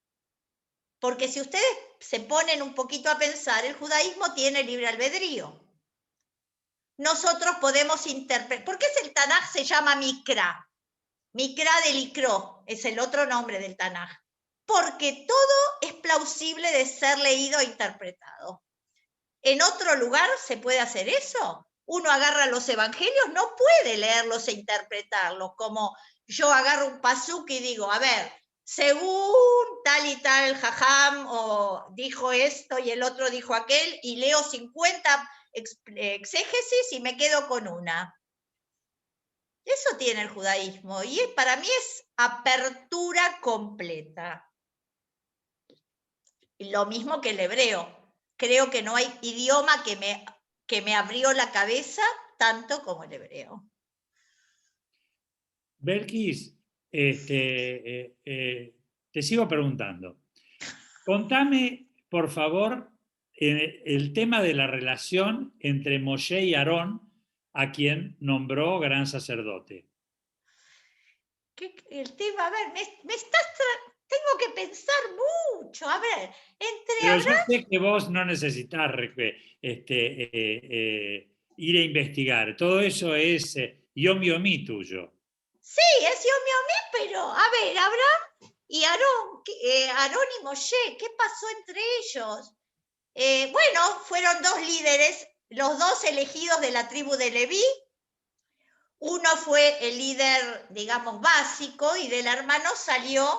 Porque si ustedes se ponen un poquito a pensar, el judaísmo tiene libre albedrío. Nosotros podemos interpretar. ¿Por qué el Tanaj se llama Mikra? Mikra del Ikro es el otro nombre del Tanaj. Porque todo es plausible de ser leído e interpretado. ¿En otro lugar se puede hacer eso? Uno agarra los evangelios, no puede leerlos e interpretarlos, como yo agarro un pasuk y digo, a ver, según tal y tal jajam, o dijo esto y el otro dijo aquel, y leo 50 exégesis y me quedo con una. Eso tiene el judaísmo, y para mí es apertura completa. Lo mismo que el hebreo. Creo que no hay idioma que me abrió la cabeza tanto como el hebreo. Belkis, te sigo preguntando. Contame, por favor, el tema de la relación entre Moshe y Aarón, a quien nombró gran sacerdote. El tema, a ver, tengo que pensar mucho. A ver, entre Pero yo sé que vos no necesitas ir a investigar. Todo eso es yom-yomí tuyo. Sí, es yom-yomí, pero a ver, Abraham y Aarón, Aarón y Moshe, ¿qué pasó entre ellos? Bueno, fueron dos líderes, los dos elegidos de la tribu de Leví. Uno fue el líder, digamos, básico, y del hermano salieron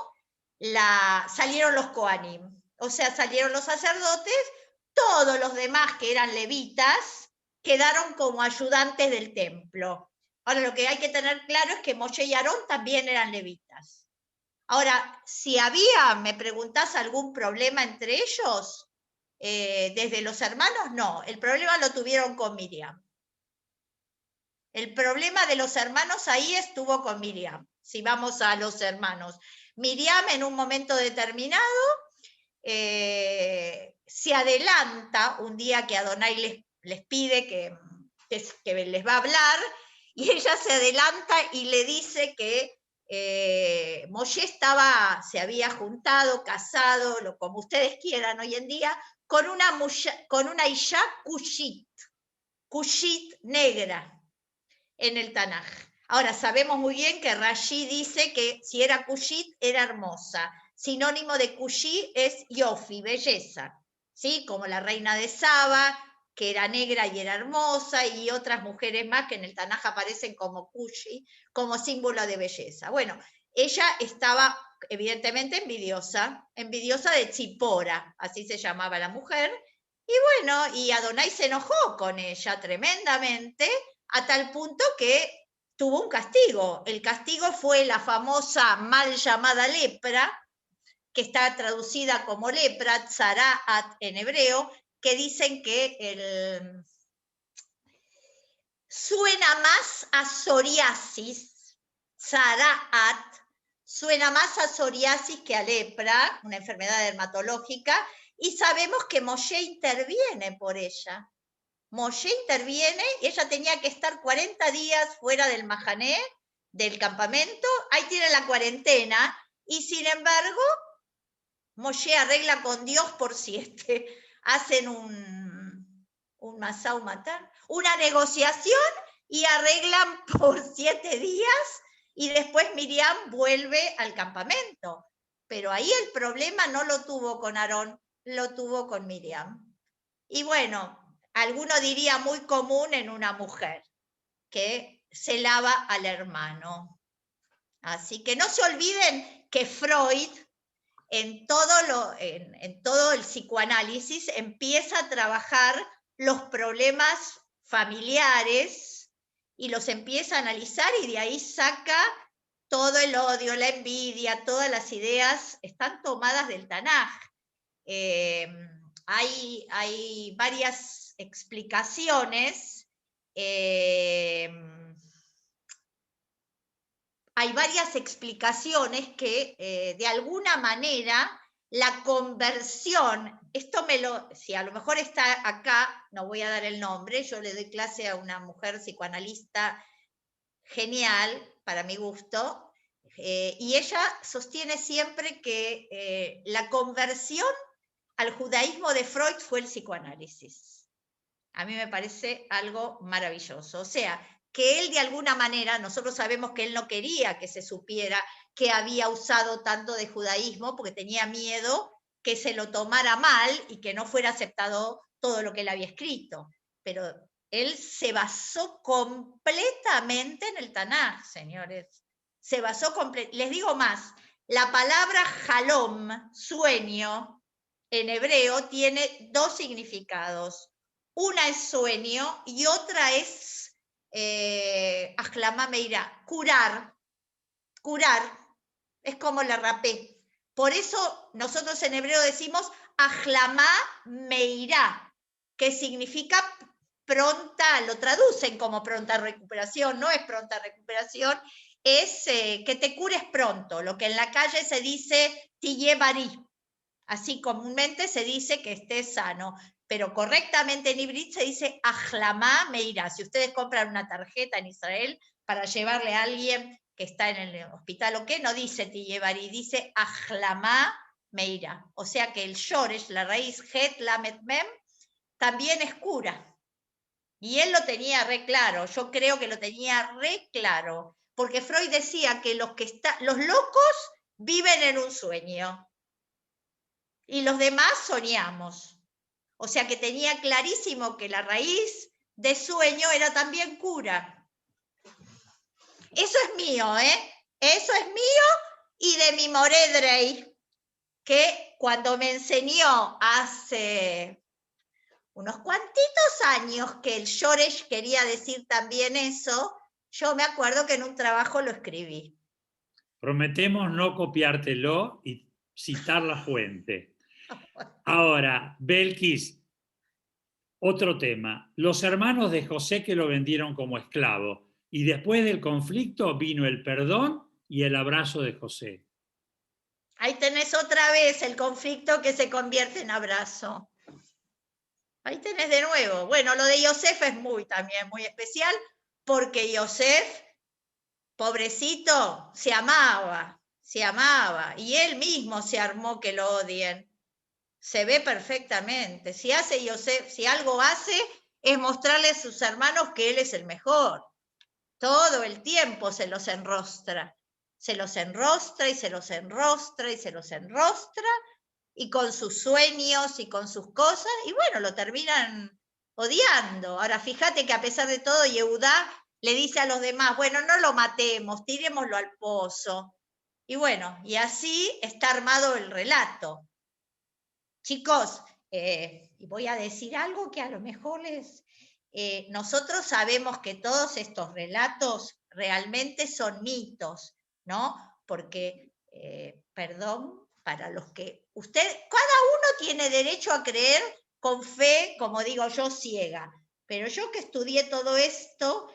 los Kohanim. O sea, salieron los sacerdotes, todos los demás que eran levitas quedaron como ayudantes del templo. Ahora, lo que hay que tener claro es que Moshe y Aarón también eran levitas. Ahora, si me preguntás algún problema entre ellos, desde los hermanos, no. El problema lo tuvieron con Miriam. El problema de los hermanos ahí estuvo con Miriam, si vamos a los hermanos. Miriam en un momento determinado se adelanta un día que Adonai les pide que les va a hablar, y ella se adelanta y le dice que Moshe se había juntado, casado, como ustedes quieran hoy en día, con una Isha Kushit negra, en el Tanaj. Ahora, sabemos muy bien que Rashi dice que si era Kushit, era hermosa. Sinónimo de Kushi es Yofi, belleza, ¿sí? Como la reina de Saba, que era negra y era hermosa, y otras mujeres más que en el Tanaj aparecen como Kushi, como símbolo de belleza. Bueno, ella estaba evidentemente envidiosa de Tzipora, así se llamaba la mujer, y bueno, y Adonai se enojó con ella tremendamente, a tal punto que tuvo un castigo. El castigo fue la famosa mal llamada lepra, que está traducida como lepra, tzaraat en hebreo, que dicen que suena más a psoriasis, tzaraat, suena más a psoriasis que a lepra, una enfermedad dermatológica, y sabemos que Moshe interviene por ella. Moshe interviene y ella tenía que estar 40 días fuera del mahané, del campamento. Ahí tiene la cuarentena. Y sin embargo, Moshe arregla con Dios por 7. Hacen un masá matán, una negociación y arreglan por 7 días y después Miriam vuelve al campamento. Pero ahí el problema no lo tuvo con Aarón, lo tuvo con Miriam. Y bueno, alguno diría muy común en una mujer, que se lava al hermano. Así que no se olviden que Freud, en todo el psicoanálisis, empieza a trabajar los problemas familiares y los empieza a analizar y de ahí saca todo el odio, la envidia, todas las ideas están tomadas del Tanaj. Hay varias explicaciones. Hay varias explicaciones que de alguna manera la conversión, si a lo mejor está acá, no voy a dar el nombre, yo le doy clase a una mujer psicoanalista genial, para mi gusto, y ella sostiene siempre que la conversión al judaísmo de Freud fue el psicoanálisis. A mí me parece algo maravilloso. O sea, que él de alguna manera, nosotros sabemos que él no quería que se supiera que había usado tanto de judaísmo porque tenía miedo que se lo tomara mal y que no fuera aceptado todo lo que él había escrito. Pero él se basó completamente en el Tanaj, señores. Se basó completamente. Les digo más, la palabra halom, sueño, en hebreo tiene 2 significados. Una es sueño y otra es Ahlamá Meirá, curar. Es como la rapé. Por eso nosotros en hebreo decimos Ahlamá Meirá, que significa pronta, lo traducen como pronta recuperación, no es pronta recuperación, es que te cures pronto, lo que en la calle se dice Tillebarí. Así comúnmente se dice que estés sano, pero correctamente en hibrid se dice Ahlamá Meirá. Si ustedes compran una tarjeta en Israel para llevarle a alguien que está en el hospital o qué, no dice Tillebarí, dice Ahlamá Meirá. O sea que el shoresh, la raíz Het Lamet Mem, también es cura. Y él lo tenía re claro, yo creo que lo tenía re claro, porque Freud decía que los locos viven en un sueño y los demás soñamos. O sea que tenía clarísimo que la raíz de sueño era también cura. Eso es mío, ¿eh? Eso es mío y de mi Moredrey, que cuando me enseñó hace unos cuantitos años que el Shoresh quería decir también eso, yo me acuerdo que en un trabajo lo escribí. Prometemos no copiártelo y citar la fuente. Ahora, Belkis, otro tema. Los hermanos de José que lo vendieron como esclavo y después del conflicto vino el perdón y el abrazo de José. Ahí tenés otra vez el conflicto que se convierte en abrazo. Ahí tenés de nuevo. Bueno, lo de Yosef es también muy especial porque Yosef, pobrecito, se amaba y él mismo se armó que lo odien. Se ve perfectamente. Si algo hace, es mostrarle a sus hermanos que él es el mejor. Todo el tiempo se los enrostra. Se los enrostra y se los enrostra y se los enrostra, y con sus sueños y con sus cosas, y bueno, lo terminan odiando. Ahora, fíjate que a pesar de todo, Yehudá le dice a los demás, bueno, no lo matemos, tirémoslo al pozo. Y bueno, y así está armado el relato. Chicos, y voy a decir algo que a lo mejor nosotros sabemos que todos estos relatos realmente son mitos, ¿no? Porque, perdón, para los que cada uno tiene derecho a creer con fe, como digo yo, ciega. Pero yo que estudié todo esto,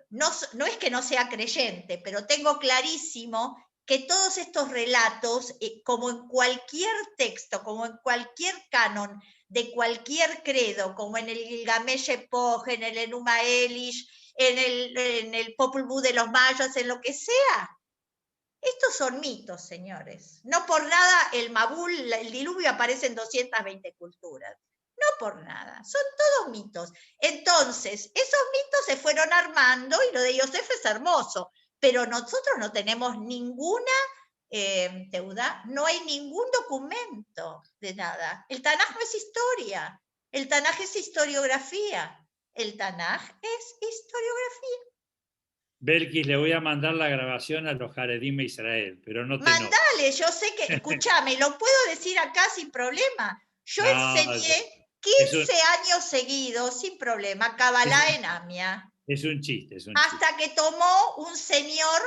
no es que no sea creyente, pero tengo clarísimo que todos estos relatos, como en cualquier texto, como en cualquier canon de cualquier credo, como en el Gilgamesh Epoch, en el Enuma Elish, en el Popol Vuh de los mayas, en lo que sea, Estos son mitos, señores. No por nada el Mabul, el diluvio aparece en 220 culturas. No por nada, son todos mitos. Entonces, esos mitos se fueron armando y lo de Yosef es hermoso, pero nosotros no tenemos ninguna Teudá, no hay ningún documento de nada. El Tanaj no es historia, el Tanaj es historiografía. El Tanaj es historiografía. Belkis, le voy a mandar la grabación a los Haredim de Israel, pero no te enojes. Mandale, yo sé que, escúchame, lo puedo decir acá sin problema. Yo No, enseñé es un, 15 años seguidos, sin problema, Kabbalah en Amia, es un chiste, es un chiste. hasta que tomó un señor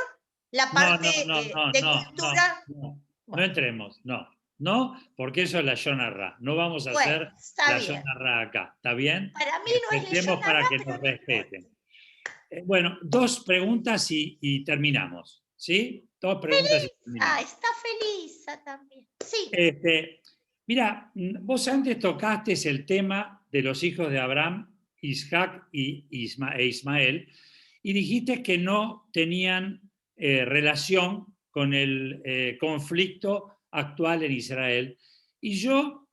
la No, parte no, no, no, de no, no, cultura. no, no Bueno, entremos, no, porque eso es la Shona Ra. No vamos a hacer está la bien. Shona Ra acá, ¿está bien? Para mí no es Respetemos leyenda para rara, que pero nos no importa. respeten. Bueno, dos preguntas y terminamos, ¿sí? Dos preguntas y Ah, terminamos. está feliz también. Sí, Mira, vos antes tocaste el tema de los hijos de Abraham, Isaac e Ismael, y dijiste que no tenían relación con el conflicto actual en Israel. Y yo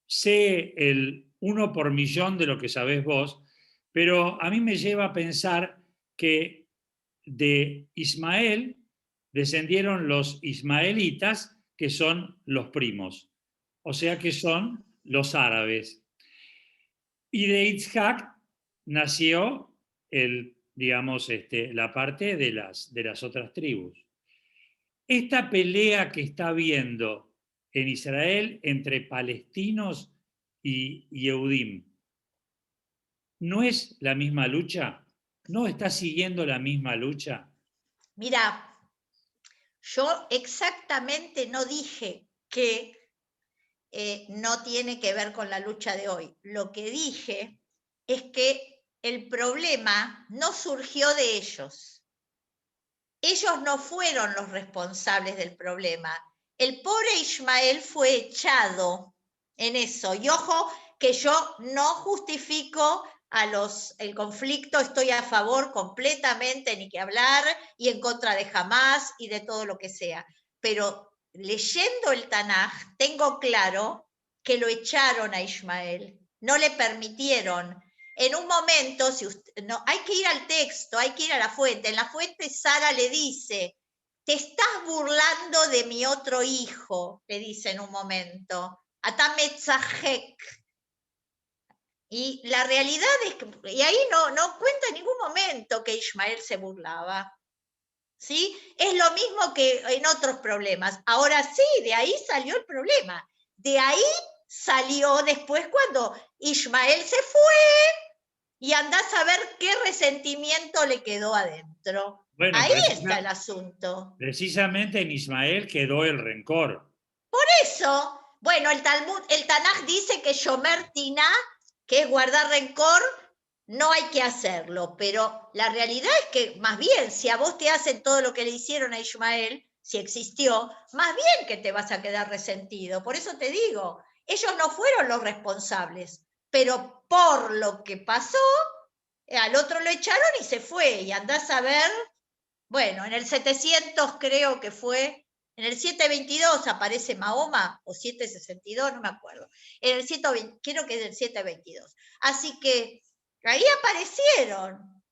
sé el 1 por millón de lo que sabés vos, pero a mí me lleva a pensar que de Ismael descendieron los ismaelitas, que son los primos, o sea que son los árabes. Y de Isaac nació digamos, la parte de las otras tribus. Esta pelea que está habiendo en Israel entre palestinos y Yehudim, ¿no es la misma lucha? ¿No está siguiendo la misma lucha? mira, yo exactamente no dije que no tiene que ver con la lucha de hoy. Lo que dije es que el problema no surgió de ellos. Ellos no fueron los responsables del problema. El pobre Ismael fue echado en eso. Y ojo que yo no justifico el conflicto, estoy a favor completamente, ni que hablar, y en contra de Hamás y de todo lo que sea. Pero leyendo el Tanaj, tengo claro que lo echaron a Ismael, no le permitieron. En un momento, si usted, no, hay que ir al texto, hay que ir a la fuente. En la fuente Sara le dice, te estás burlando de mi otro hijo, le dice en un momento. Atametzahek. Y la realidad es que, y ahí no cuenta en ningún momento que Ismael se burlaba. ¿Sí? Es lo mismo que en otros problemas. Ahora sí, de ahí salió el problema. De ahí salió después cuando Ismael se fue y andás a ver qué resentimiento le quedó adentro. Bueno, Ahí está el asunto. precisamente en Ismael quedó el rencor. Por eso, bueno, el Tanaj dice que Shomer Tina, que es guardar rencor, no hay que hacerlo, pero la realidad es que más bien, si a vos te hacen todo lo que le hicieron a Ismael, si existió, más bien que te vas a quedar resentido. Por eso te digo, ellos no fueron los responsables, pero por lo que pasó, al otro lo echaron y se fue. Y andás a ver, bueno, en el 700 creo que fue, en el 722 aparece Mahoma, o 762, no me acuerdo. En el 120, creo que es el 722. Así que ahí aparecieron.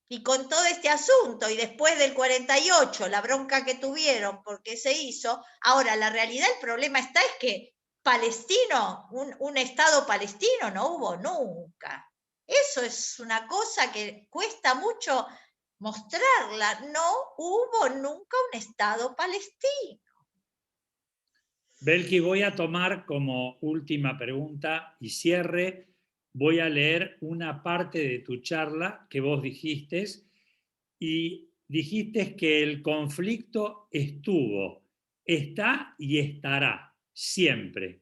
Y con todo este asunto, y después del 48, la bronca que tuvieron porque se hizo, ahora la realidad, el problema es que palestino, un Estado palestino no hubo nunca. Eso es una cosa que cuesta mucho mostrarla. No hubo nunca un Estado palestino. Belki, voy a tomar como última pregunta y cierre, voy a leer una parte de tu charla que vos dijiste y dijiste que el conflicto estuvo, está y estará siempre.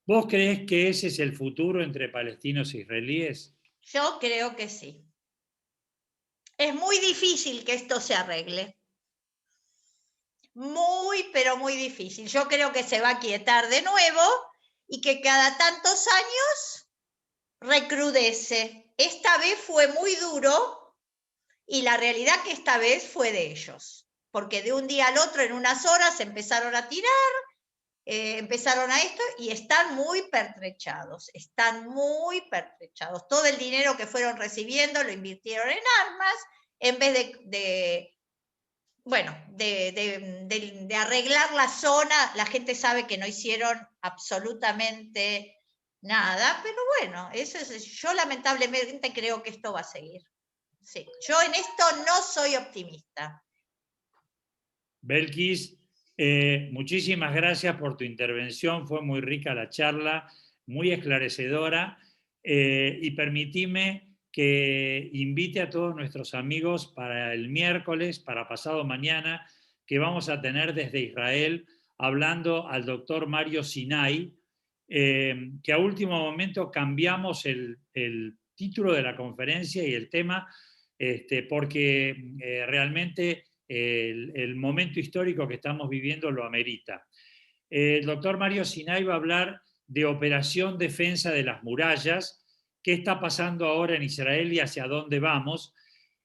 ¿Vos creés que ese es el futuro entre palestinos e israelíes? Yo creo que sí. Es muy difícil que esto se arregle. Muy, pero muy difícil. Yo creo que se va a quietar de nuevo y que cada tantos años recrudece. Esta vez fue muy duro y la realidad que esta vez fue de ellos. porque de un día al otro, en unas horas, empezaron a tirar, empezaron a esto, y están muy pertrechados, Todo el dinero que fueron recibiendo lo invirtieron en armas, en vez de arreglar la zona. La gente sabe que no hicieron absolutamente nada, pero bueno, yo lamentablemente creo que esto va a seguir. Sí, yo en esto no soy optimista. Belkis, muchísimas gracias por tu intervención, fue muy rica la charla, muy esclarecedora, y permitime que invite a todos nuestros amigos para el miércoles, para pasado mañana, que vamos a tener desde Israel hablando al doctor Mario Sinai, que a último momento cambiamos el título de la conferencia y el tema, porque realmente el momento histórico que estamos viviendo lo amerita. El doctor Mario Sinai va a hablar de Operación Defensa de las Murallas, qué está pasando ahora en Israel y hacia dónde vamos,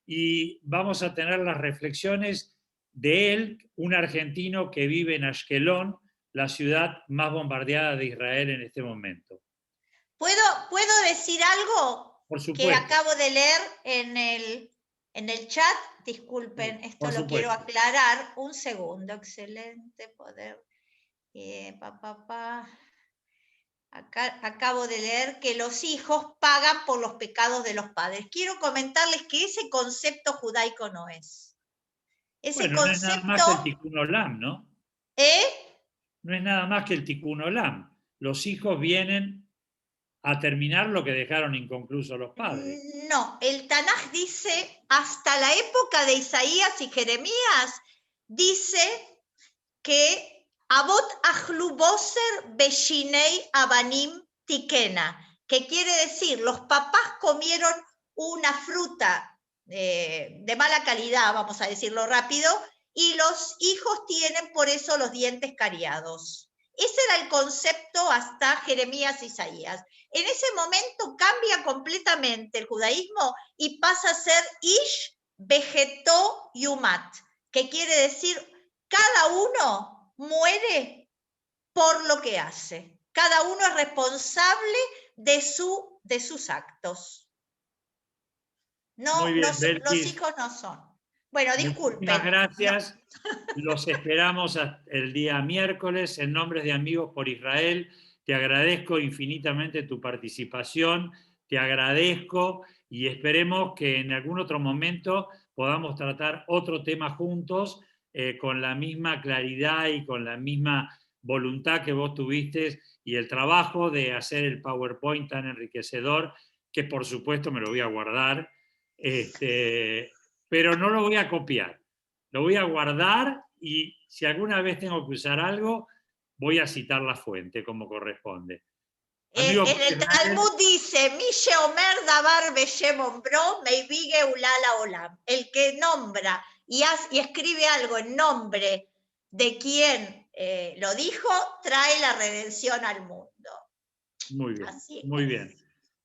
y vamos a tener las reflexiones de él, un argentino que vive en Ashkelon, la ciudad más bombardeada de Israel en este momento. ¿Puedo decir algo? Por Que supuesto. acabo de leer en el chat? Disculpen, esto lo quiero aclarar. Un segundo. Excelente poder. Acá acabo de leer que los hijos pagan por los pecados de los padres. Quiero comentarles que ese concepto judaico no es. Ese bueno, concepto, no es nada más que el Tikkun Olam, ¿no? ¿eh? No es nada más que el Tikkun Olam. Los hijos vienen a terminar lo que dejaron inconcluso los padres. No, el Tanaj dice, hasta la época de Isaías y Jeremías, dice que Abot Achlu Boser Beshinei Abanim Tikena, que quiere decir, los papás comieron una fruta de mala calidad, vamos a decirlo rápido, y los hijos tienen por eso los dientes cariados. Ese era el concepto hasta Jeremías y Isaías. En ese momento cambia completamente el judaísmo y pasa a ser Ish Vegetó Yumat, que quiere decir cada uno muere por lo que hace. Cada uno es responsable de sus actos. No, muy bien, los hijos no son. Bueno, disculpen. Muchas gracias. Los esperamos el día miércoles en Nombres de Amigos por Israel. Te agradezco infinitamente tu participación, te agradezco y esperemos que en algún otro momento podamos tratar otro tema juntos con la misma claridad y con la misma voluntad que vos tuviste y el trabajo de hacer el PowerPoint tan enriquecedor, que por supuesto me lo voy a guardar, pero no lo voy a copiar. Lo voy a guardar y si alguna vez tengo que usar algo, voy a citar la fuente como corresponde. En el Talmud dice, Mishe Omer Dabar Beshem Ombro, Meibige Ulala Olam. El que nombra y escribe algo en nombre de quien lo dijo, trae la redención al mundo. Muy bien, muy bien.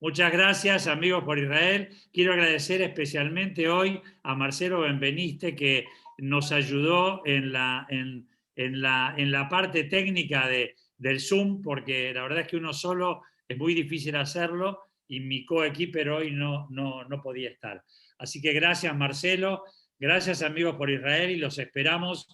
Muchas gracias, amigos por Israel. Quiero agradecer especialmente hoy a Marcelo Benveniste, que nos ayudó en la parte técnica del Zoom, porque la verdad es que uno solo es muy difícil hacerlo y mi coequiper hoy no podía estar. Así que gracias, Marcelo. Gracias, amigos por Israel, y los esperamos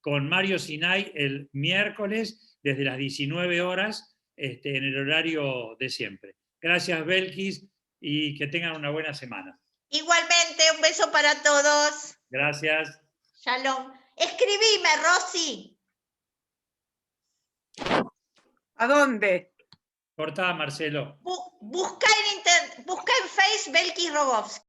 con Mario Sinai el miércoles desde las 19 horas en el horario de siempre. Gracias, Belkis, y que tengan una buena semana. Igualmente, un beso para todos. Gracias. Shalom. Escribime, Rosy. ¿A dónde? Cortá, Marcelo. Busca en Facebook Belkis Rogovsky.